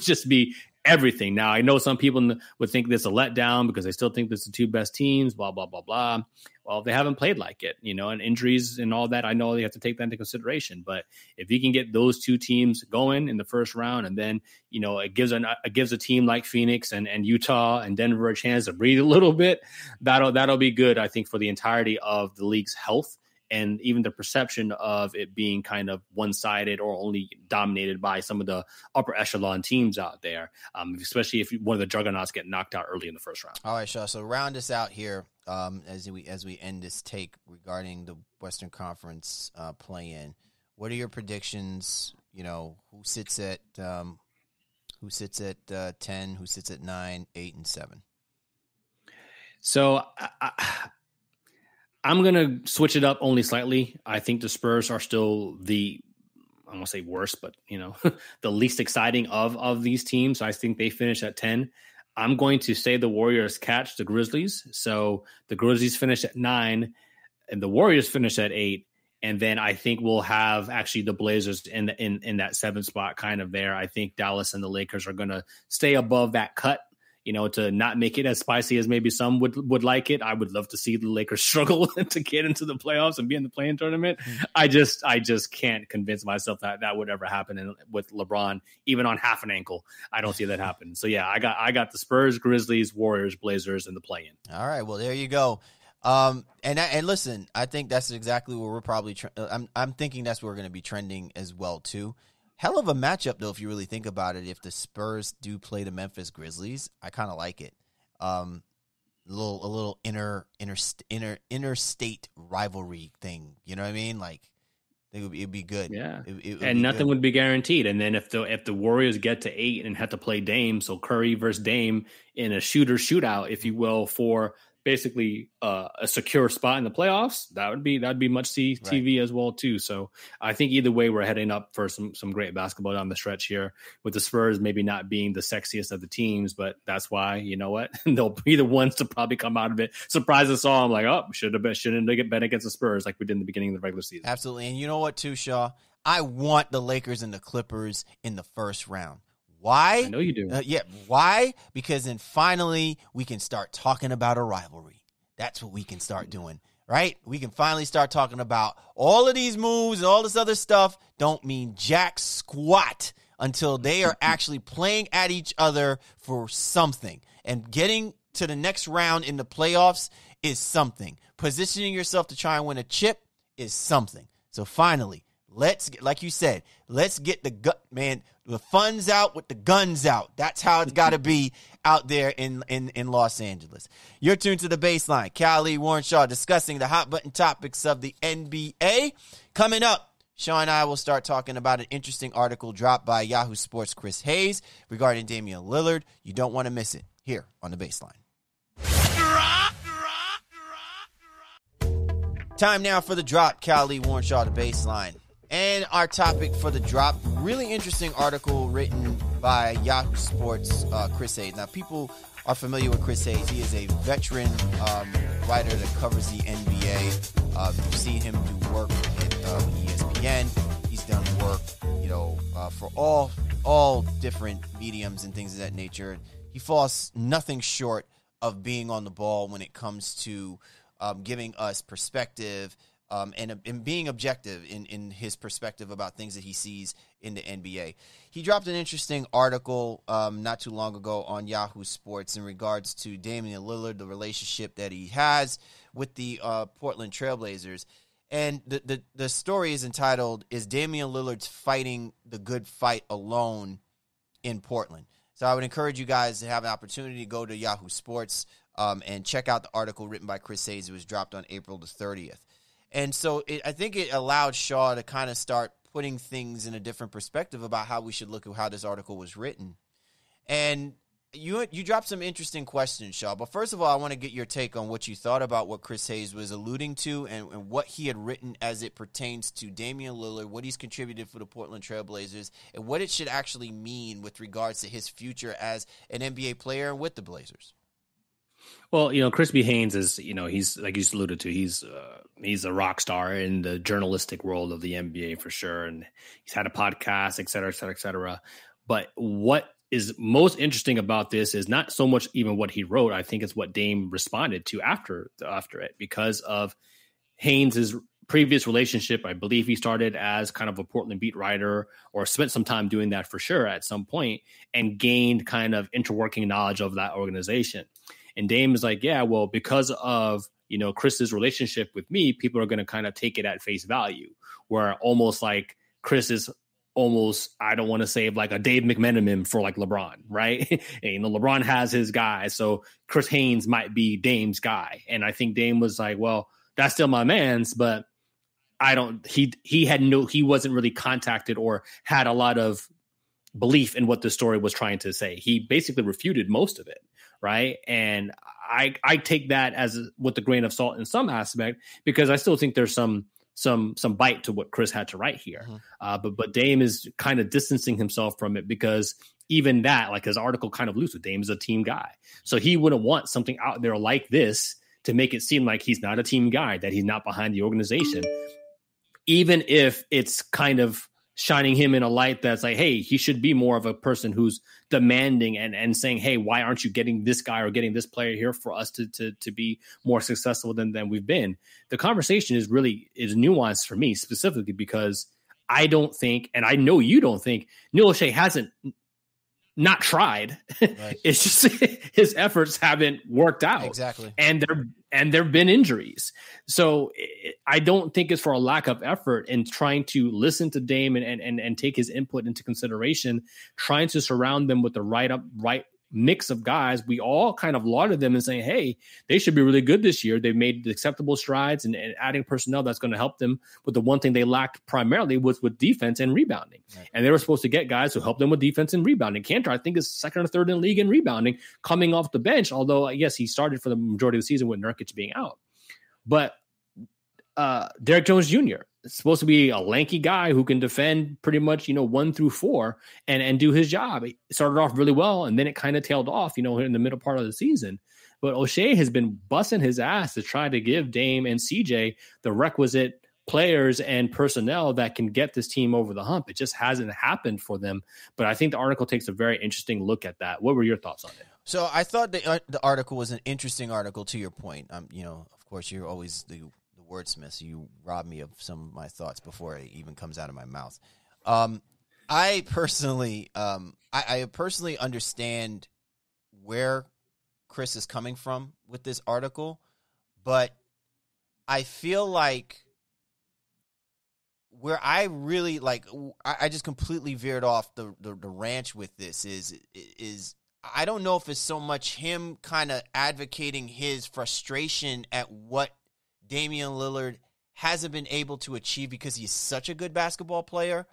just be everything. Now, I know some people would think this a letdown because they still think this is the 2 best teams, blah, blah, blah, blah. Well, they haven't played like it, and injuries and all that. I know you have to take that into consideration. But if you can get those 2 teams going in the first round, and then, it gives a team like Phoenix and Utah and Denver a chance to breathe a little bit, that'll be good, I think, for the entirety of the league's health. And even the perception of it being kind of one-sided or only dominated by some of the upper echelon teams out there, especially if one of the juggernauts get knocked out early in the first round. All right, Shaw. So round us out here as we end this take regarding the Western Conference play-in. What are your predictions? Who sits at 10? Who sits at 9, 8, and 7? So I'm going to switch it up only slightly. I think the Spurs are still I won't say worst, but, the least exciting of these teams. I think they finish at 10. I'm going to say the Warriors catch the Grizzlies. So the Grizzlies finish at 9 and the Warriors finish at 8. And then I think we'll have actually the Blazers in that 7th spot kind of there. I think Dallas and the Lakers are going to stay above that cut, to not make it as spicy as maybe some would like it. I would love to see the Lakers struggle to get into the playoffs and be in the play-in tournament. I just can't convince myself that would ever happen with LeBron, even on half an ankle. I don't see that happen. So yeah, I got the Spurs, Grizzlies, Warriors, Blazers in the play-in. All right, well there you go. And listen, I think that's exactly where we're probably. I'm thinking that's where we're going to be trending as well too. Hell of a matchup, though, if you really think about it. If the Spurs do play the Memphis Grizzlies, I kind of like it. A little interstate rivalry thing. You know what I mean? Like, it'd be good. Yeah, and nothing would be guaranteed. And then if the Warriors get to 8 and have to play Dame, so Curry versus Dame in a shootout, if you will, for basically a secure spot in the playoffs, that'd be much see TV as well too. So I think either way we're heading up for some great basketball down the stretch here, with the Spurs maybe not being the sexiest of the teams, but that's why, you know what, they'll be the ones to probably come out of it, surprise us all. I'm like, shouldn't they get bet against the Spurs like we did in the beginning of the regular season. Absolutely. And you know what too, Shaw, I want the Lakers and the Clippers in the first round. Why? I know you do. Why? Because then finally we can start talking about a rivalry. That's what we can start doing, right? We can finally start talking about all of these moves and all this other stuff don't mean jack squat until they are actually playing at each other for something. And getting to the next round in the playoffs is something. Positioning yourself to try and win a chip is something. So finally, like you said, let's get the funds out with the guns out. That's how it's got to be out there in Los Angeles. You're tuned to The Baseline. Callie Warren Shaw discussing the hot button topics of the NBA. Coming up, Sean and I will start talking about an interesting article dropped by Yahoo Sports' Chris Hayes regarding Damian Lillard. You don't want to miss it here on The Baseline. Time now for the drop. Cal Lee Warnshaw, The Baseline. And our topic for the drop, really interesting article written by Yahoo Sports' Chris Hayes. Now, people are familiar with Chris Hayes. He is a veteran writer that covers the NBA. You've seen him do work at ESPN. He's done work, for all different mediums and things of that nature. He falls nothing short of being on the ball when it comes to giving us perspective and being objective in his perspective about things that he sees in the NBA. He dropped an interesting article not too long ago on Yahoo Sports in regards to Damian Lillard, the relationship that he has with the Portland Trailblazers. And the story is entitled, "Is Damian Lillard fighting the good fight alone in Portland?" So I would encourage you guys to have an opportunity to go to Yahoo Sports and check out the article written by Chris Hayes. It was dropped on April the 30th. And so I think it allowed Shaw to kind of start putting things in a different perspective about how we should look at how this article was written. And you dropped some interesting questions, Shaw. But first of all, I want to get your take on what you thought about what Chris Hayes was alluding to and what he had written as it pertains to Damian Lillard, what he's contributed for the Portland Trailblazers, and what it should actually mean with regards to his future as an NBA player and with the Blazers. Well, Chris B. Haynes is, he's like you alluded to, he's a rock star in the journalistic world of the NBA for sure. And he's had a podcast, et cetera, et cetera, et cetera. But what is most interesting about this is not so much even what he wrote. I think it's what Dame responded to after it, because of Haynes' previous relationship. I believe he started as kind of a Portland beat writer or spent some time doing that for sure at some point and gained kind of interworking knowledge of that organization. And Dame is like, yeah, well, because of, Chris's relationship with me, people are going to kind of take it at face value, where almost like Chris is almost, I don't want to say like a Dave McMenamin for like LeBron, right? And, LeBron has his guy. So Chris Haynes might be Dame's guy. And I think Dame was like, well, that's still my man's, but he wasn't really contacted or had a lot of belief in what the story was trying to say. He basically refuted most of it. Right. And I take that as with a grain of salt in some aspect, because I still think there's some bite to what Chris had to write here. Mm-hmm. But Dame is kind of distancing himself from it, because even that, like his article kind of loose with Dame is a team guy. So he wouldn't want something out there like this to make it seem like he's not a team guy, that he's not behind the organization, even if it's kind of shining him in a light that's like, hey, he should be more of a person who's demanding and saying, hey, why aren't you getting this guy or getting this player here for us to be more successful than we've been? The conversation is nuanced for me specifically, because I don't think, and I know you don't think, Neil O'Shea hasn't not tried. Right. It's just his efforts haven't worked out. Exactly. And there have been injuries. So I don't think it's for a lack of effort in trying to listen to Dame and take his input into consideration, trying to surround them with the right mix of guys. We all kind of lauded them and saying, hey, they should be really good this year. They've made acceptable strides and adding personnel that's going to help them. But the one thing they lacked primarily was with defense and rebounding. Right. And they were supposed to get guys who help them with defense and rebounding. Kanter, I think, is second or third in the league in rebounding coming off the bench, although I guess he started for the majority of the season with Nurkic being out. But Derek Jones Jr. is supposed to be a lanky guy who can defend pretty much, 1 through 4 and do his job. It started off really well, and then it kind of tailed off, in the middle part of the season. But O'Shea has been busting his ass to try to give Dame and CJ the requisite players and personnel that can get this team over the hump. It just hasn't happened for them. But I think the article takes a very interesting look at that. What were your thoughts on it? So I thought the article was an interesting article, to your point. Of course, you're always the wordsmith, so you rob me of some of my thoughts before it even comes out of my mouth. I personally understand where Chris is coming from with this article, but I feel like where I really I just completely veered off the ranch with this is I don't know if it's so much him kind of advocating his frustration at what Damian Lillard hasn't been able to achieve because he's such a good basketball player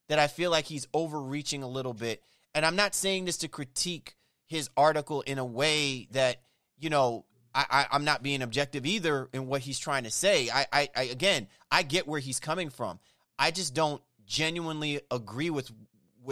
that I feel like he's overreaching a little bit. And I'm not saying this to critique his article in a way that, you know, I'm not being objective either in what he's trying to say. Again, I get where he's coming from. I just don't genuinely agree with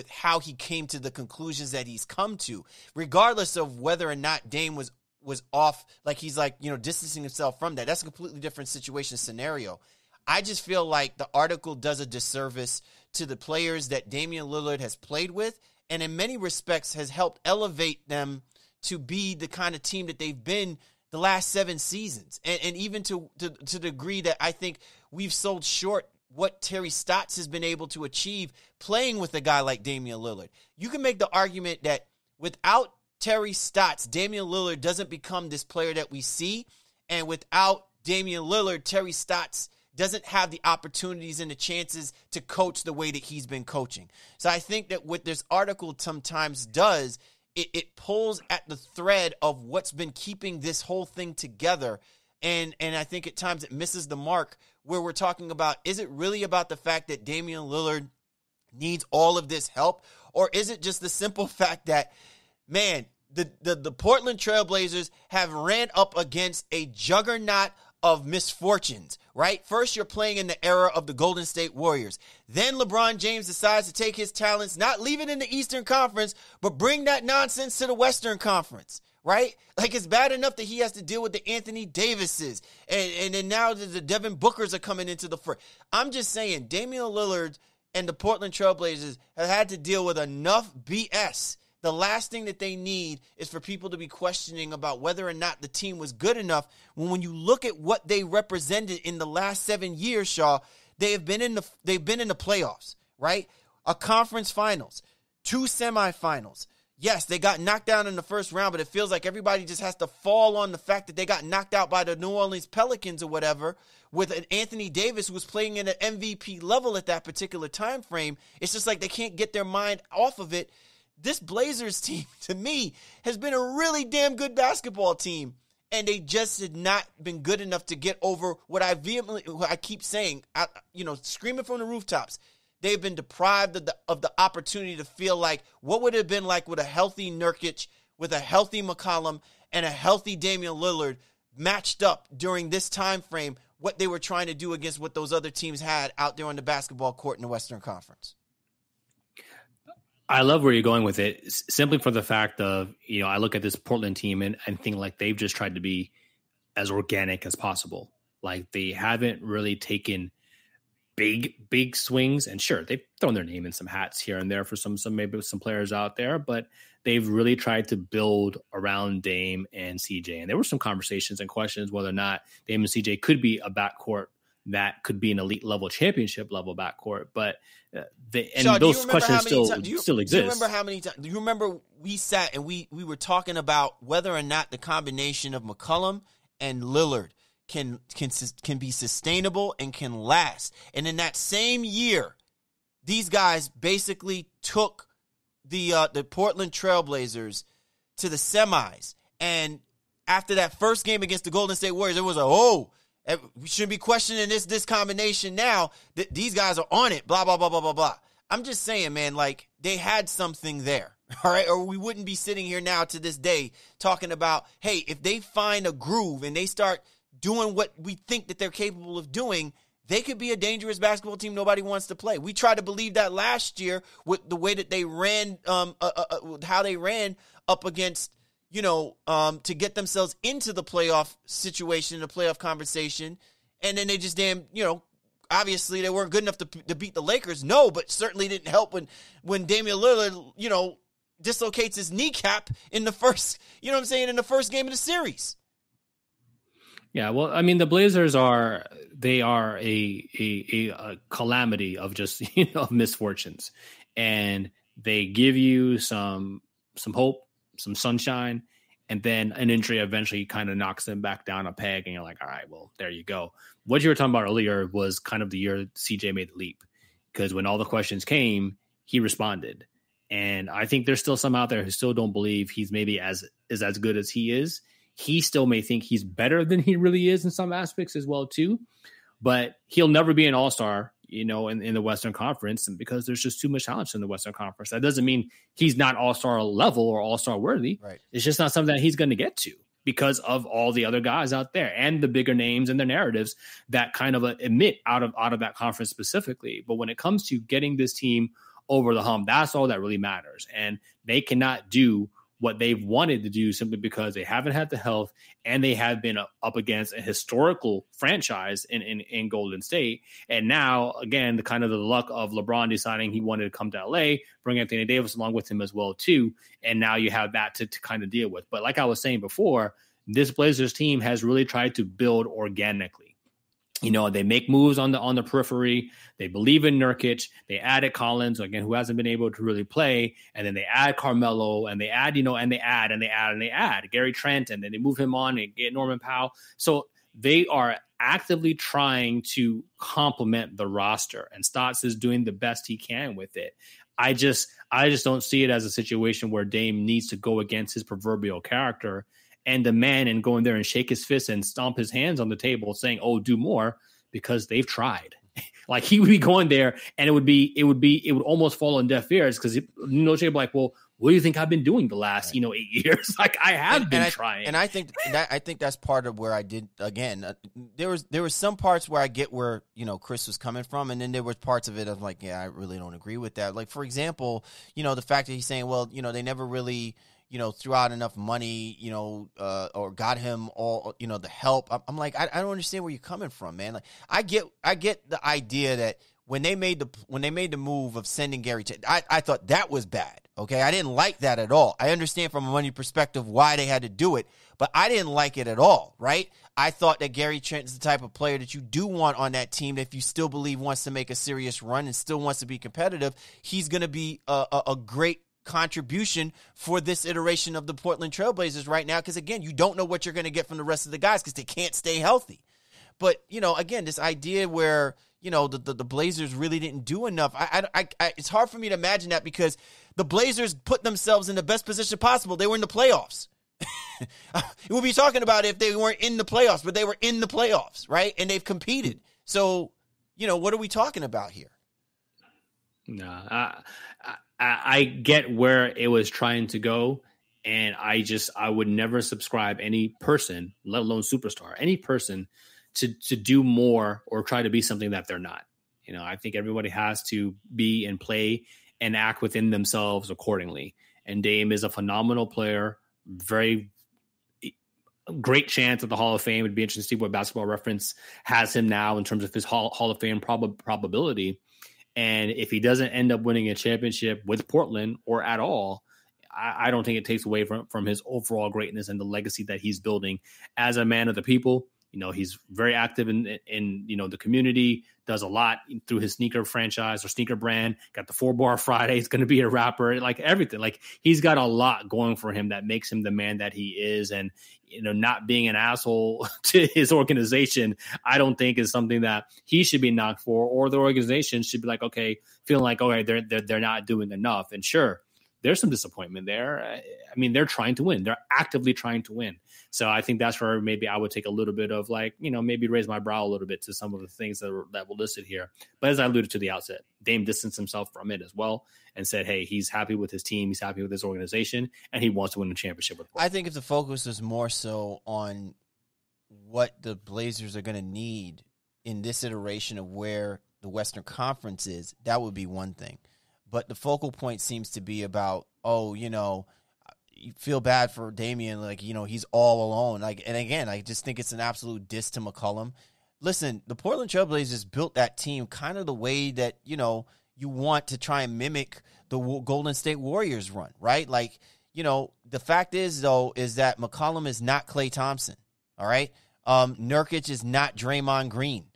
how he came to the conclusions that he's come to, regardless of whether or not Dame was off, like he's like, you know, distancing himself from that. That's a completely different situation scenario. I just feel like the article does a disservice to the players that Damian Lillard has played with, and in many respects has helped elevate them to be the kind of team that they've been the last 7 seasons. And even to the degree that I think we've sold short what Terry Stotts has been able to achieve playing with a guy like Damian Lillard. You can make the argument that without Terry Stotts, Damian Lillard doesn't become this player that we see. And without Damian Lillard, Terry Stotts doesn't have the opportunities and the chances to coach the way that he's been coaching. So I think that what this article sometimes does, it pulls at the thread of what's been keeping this whole thing together. And I think at times it misses the mark where we're talking about, is it really about the fact that Damian Lillard needs all of this help? Or is it just the simple fact that, man, the Portland Trailblazers have ran up against a juggernaut of misfortunes, right? First, you're playing in the era of the Golden State Warriors. Then LeBron James decides to take his talents, not leave it in the Eastern Conference, but bring that nonsense to the Western Conference, right? Like, it's bad enough that he has to deal with the Anthony Davises, and then now the Devin Bookers are coming into the front. I'm just saying, Damian Lillard and the Portland Trailblazers have had to deal with enough BS. The last thing that they need is for people to be questioning about whether or not the team was good enough. When you look at what they represented in the last 7 years, Shaw, they've been in the playoffs, right? A conference finals, 2 semifinals. Yes, they got knocked out in the first round, but it feels like everybody just has to fall on the fact that they got knocked out by the New Orleans Pelicans or whatever, with an Anthony Davis who was playing at an MVP level at that particular time frame. It's just like they can't get their mind off of it. This Blazers team, to me, has been a really damn good basketball team, and they just had not been good enough to get over what I keep saying, screaming from the rooftops. They've been deprived of the opportunity to feel like what would it have been like with a healthy Nurkic, with a healthy McCollum, and a healthy Damian Lillard matched up during this time frame, what they were trying to do against what those other teams had out there on the basketball court in the Western Conference. I love where you're going with it, simply for the fact of, I look at this Portland team and think like they've just tried to be as organic as possible. Like, they haven't really taken big swings, and sure, they've thrown their name in some hats here and there for some maybe some players out there, but they've really tried to build around Dame and CJ. And there were some conversations and questions whether or not Dame and CJ could be a backcourt that could be an elite level, championship level backcourt, but Shaw, those questions still exist. Do you remember how many times? Do you remember we sat and we were talking about whether or not the combination of McCollum and Lillard can be sustainable and can last? And in that same year, these guys basically took the Portland Trailblazers to the semis. And after that first game against the Golden State Warriors, it was we shouldn't be questioning this combination now. These guys are on it, blah, blah, blah, blah, blah, blah. I'm just saying, man, like, they had something there, all right? Or we wouldn't be sitting here now to this day talking about, hey, if they find a groove and they start doing what we think that they're capable of doing, they could be a dangerous basketball team nobody wants to play. We tried to believe that last year with the way that they ran, how they ran up against, to get themselves into the playoff situation, the playoff conversation. And then they just obviously they weren't good enough to beat the Lakers. No, but certainly didn't help when Damian Lillard, dislocates his kneecap in the first, in the first game of the series. Yeah, well, I mean, the Blazers are a calamity of just, misfortunes. And they give you some hope, some sunshine, and then an injury eventually kind of knocks them back down a peg, and you're like, all right, well, there you go. What you were talking about earlier was kind of the year CJ made the leap, because when all the questions came, he responded. And I think there's still some out there who still don't believe he's maybe as good as he is. He still may think he's better than he really is in some aspects as well, too. but he'll never be an all-star, in the Western Conference, and because there's just too much talent in the Western Conference. That doesn't mean he's not all-star level or all-star worthy. Right. It's just not something that he's going to get to because of all the other guys out there and the bigger names and the narratives that kind of emit out of that conference specifically. But when it comes to getting this team over the hump, that's all that really matters. And they cannot do what they've wanted to do simply because they haven't had the health and they have been up against a historical franchise in Golden State. And now, again, the luck of LeBron deciding he wanted to come to LA, bring Anthony Davis along with him as well, too. And now you have that to kind of deal with. But like I was saying before, this Blazers team has really tried to build organically. They make moves on the periphery. They believe in Nurkic. They added Collins, again, who hasn't been able to really play. And then they add Carmelo, and they add, and they add Gary Trent, and then they move him on and get Norman Powell. So they are actively trying to complement the roster, and Stotts is doing the best he can with it. I just don't see it as a situation where Dame needs to go against his proverbial character and demand and go in there and shake his fist and stomp his hands on the table saying, oh, do more, because they've tried. Like, he would be going there and it would almost fall on deaf ears because she'd be like, well, what do you think I've been doing the last, 8 years? Like, I have been trying. And I think that's part of where I did, again, there was some parts where I get where, Chris was coming from. And then there were parts of it of like, yeah, I really don't agree with that. Like, for example, the fact that he's saying, well, they never really, threw out enough money, or got him all, the help. I'm like, I don't understand where you're coming from, man. Like, I get the idea that when they made the move of sending Gary Trent, I thought that was bad. Okay. I didn't like that at all. I understand from a money perspective why they had to do it, but I didn't like it at all. Right. I thought that Gary Trent is the type of player that you do want on that team. If you still believe wants to make a serious run and still wants to be competitive, he's going to be a great contribution for this iteration of the Portland Trailblazers right now. Because again, you don't know what you're going to get from the rest of the guys because they can't stay healthy. But, again, this idea where, the Blazers really didn't do enough. It's hard for me to imagine that because the Blazers put themselves in the best position possible. They were in the playoffs. We'll be talking about if they weren't in the playoffs, but they were in the playoffs, right? And they've competed. So, what are we talking about here? No, I get where it was trying to go, and I would never subscribe any person, let alone superstar, any person to do more or try to be something that they're not. I think everybody has to be and play and act within themselves accordingly. And Dame is a phenomenal player, very great chance at the Hall of Fame. It'd be interesting to see what Basketball Reference has him now in terms of his Hall of Fame probability. And if he doesn't end up winning a championship with Portland or at all, I don't think it takes away from his overall greatness and the legacy that he's building as a man of the people. He's very active in the community, does a lot through his sneaker franchise or sneaker brand, got the 4-Bar Friday. He's going to be a rapper, like everything. Like, he's got a lot going for him that makes him the man that he is. And, not being an asshole to his organization, I don't think is something that he should be knocked for, or the organization should be like, okay, feeling like, okay, they're not doing enough. And sure, there's some disappointment there. I mean, they're trying to win. They're actively trying to win. So I think that's where maybe I would take a little bit of like, maybe raise my brow a little bit to some of the things that were listed here. But as I alluded to the outset, Dame distanced himself from it as well and said, hey, he's happy with his team. He's happy with his organization, and he wants to win a championship with Portland. I think if the focus is more so on what the Blazers are going to need in this iteration of where the Western Conference is, that would be one thing. But the focal point seems to be about, you feel bad for Damian, like, he's all alone. Like, and again, I just think it's an absolute diss to McCollum. Listen, the Portland Trailblazers built that team kind of the way that, you want to try and mimic the Golden State Warriors run, right? Like, the fact is, though, is that McCollum is not Klay Thompson, all right? Nurkic is not Draymond Green,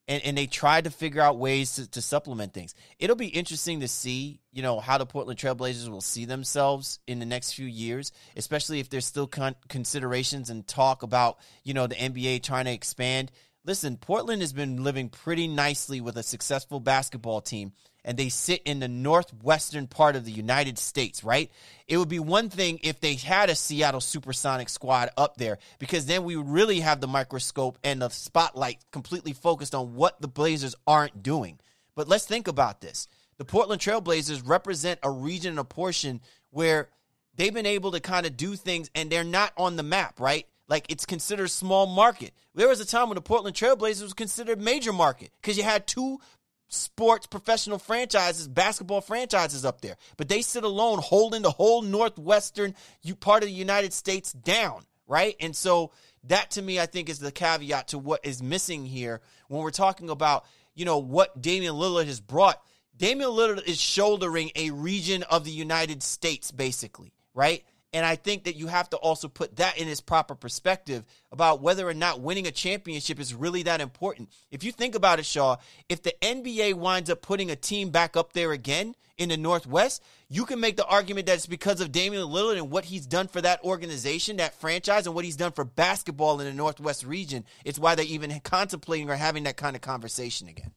and they tried to figure out ways to supplement things. It'll be interesting to see, how the Portland Trailblazers will see themselves in the next few years, especially if there's still considerations and talk about, the NBA trying to expand. Listen, Portland has been living pretty nicely with a successful basketball team, and they sit in the northwestern part of the United States, right? It would be one thing if they had a Seattle Supersonic squad up there, because then we would really have the microscope and the spotlight completely focused on what the Blazers aren't doing. But let's think about this. The Portland Trail Blazers represent a region and a portion where they've been able to kind of do things, and they're not on the map, right? Like, it's considered small market. There was a time when the Portland Trail Blazers was considered major market because you had two sports professional franchises, basketball franchises up there. But they sit alone holding the whole northwestern part of the United States down, right? And so that, to me, I think is the caveat to what is missing here when we're talking about, what Damian Lillard has brought. Damian Lillard is shouldering a region of the United States, basically, right? And I think that you have to also put that in its proper perspective about whether or not winning a championship is really that important. If you think about it, Shaw, if the NBA winds up putting a team back up there again in the Northwest, you can make the argument that it's because of Damian Lillard and what he's done for that organization, that franchise, and what he's done for basketball in the Northwest region. It's why they're even contemplating or having that kind of conversation again.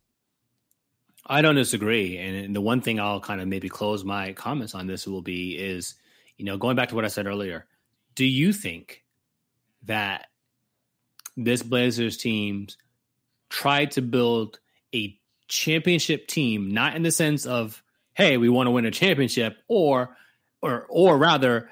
I don't disagree. And the one thing I'll kind of maybe close my comments on this is, going back to what I said earlier, do you think that this Blazers team tried to build a championship team, not in the sense of, hey, we want to win a championship, or rather,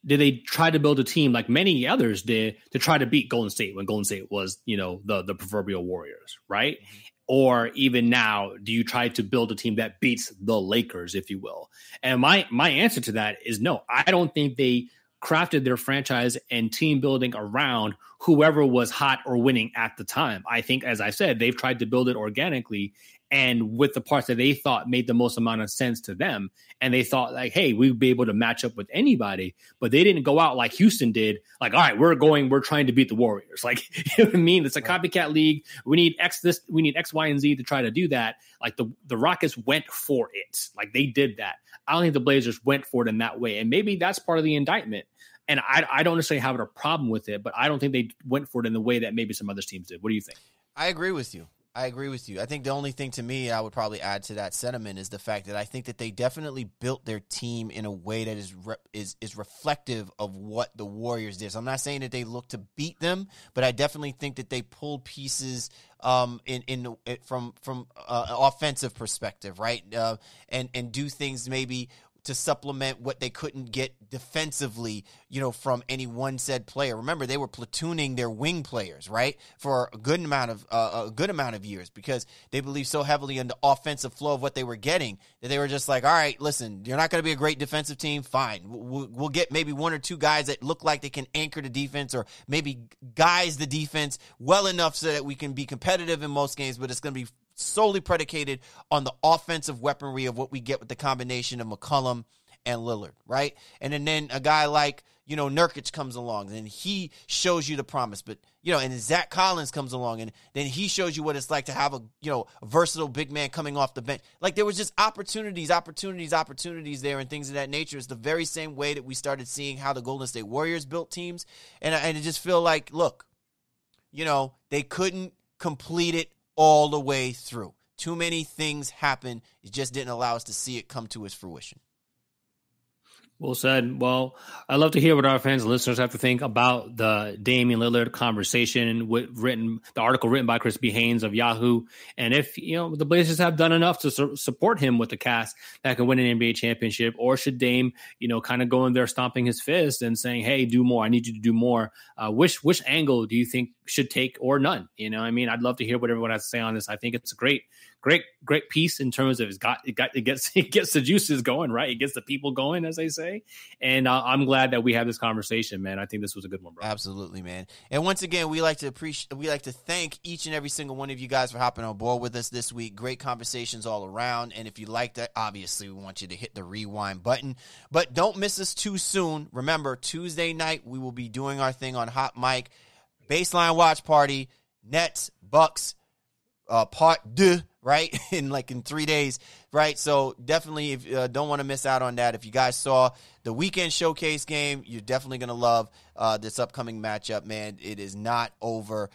did they try to build a team like many others did to try to beat Golden State when Golden State was, the proverbial Warriors, right? Mm-hmm. Or even now, do you try to build a team that beats the Lakers, if you will? And my answer to that is no. I don't think they crafted their franchise and team building around whoever was hot or winning at the time. I think, as I said, they've tried to build it organically and with the parts that they thought made the most amount of sense to them. And they thought like, hey, we'd be able to match up with anybody. But they didn't go out like Houston did. Like, all right, we're trying to beat the Warriors. Like, you know what I mean? It's a copycat league. We need X, Y, and Z to try to do that. Like the Rockets went for it. Like they did that. I don't think the Blazers went for it in that way. And maybe that's part of the indictment. And I don't necessarily have a problem with it, but I don't think they went for it in the way that maybe some other teams did. What do you think? I agree with you. I think the only thing to me I would probably add to that sentiment is the fact that I think that they definitely built their team in a way that is reflective of what the Warriors did. So I'm not saying that they look to beat them, but I definitely think that they pulled pieces from offensive perspective, right? And do things maybe to supplement what they couldn't get defensively, from any one said player. Remember, they were platooning their wing players, right, for a good amount of years because they believed so heavily in the offensive flow of what they were getting that they were just like, all right, listen, you're not going to be a great defensive team. Fine. We'll get maybe one or two guys that look like they can anchor the defense or maybe guise the defense well enough so that we can be competitive in most games, but it's going to be solely predicated on the offensive weaponry of what we get with the combination of McCollum and Lillard, right? And then a guy like, Nurkic comes along and he shows you the promise. But, and Zach Collins comes along and then he shows you what it's like to have a versatile big man coming off the bench. Like there was just opportunities there and things of that nature. It's the very same way that we started seeing how the Golden State Warriors built teams. And I just feel like, look, they couldn't complete it all the way through. Too many things happened. It just didn't allow us to see it come to its fruition. Well said. Well, I'd love to hear what our fans and listeners have to think about the Damian Lillard conversation the article written by Chris B. Haynes of Yahoo. And if, the Blazers have done enough to support him with the cast that can win an NBA championship, or should Dame, kind of go in there stomping his fist and saying, hey, do more. I need you to do more. Which angle do you think should take or none? I'd love to hear what everyone has to say on this. I think it's a great piece in terms of it gets the juices going, right? It gets the people going, as they say. And I'm glad that we had this conversation, man. I think this was a good one, bro. Absolutely, man. And once again, we like to thank each and every single one of you guys for hopping on board with us this week. Great conversations all around. And if you like that, obviously we want you to hit the rewind button. But don't miss us too soon. Remember, Tuesday night we will be doing our thing on Hot Mic. Baseline watch party, Nets, Bucks, part 2. right? in 3 days, right? So definitely, if don't want to miss out on that. If you guys saw the weekend showcase game, you're definitely going to love this upcoming matchup, man. It is not over.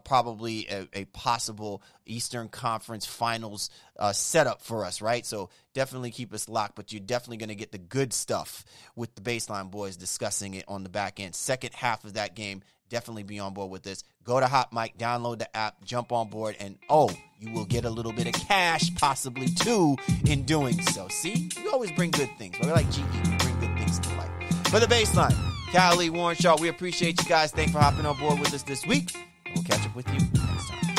Probably a possible Eastern Conference Finals setup for us, right? So definitely keep us locked, but you're definitely going to get the good stuff with the Baseline boys discussing it on the back end. Second half of that game, definitely be on board with this. Go to Hot Mic, download the app, jump on board, and you will get a little bit of cash possibly too in doing so. See, we always bring good things. We're like GE, we bring good things to life. For the Baseline, Callie, Warren Shaw, we appreciate you guys. Thanks for hopping on board with us this week. We'll catch up with you next time.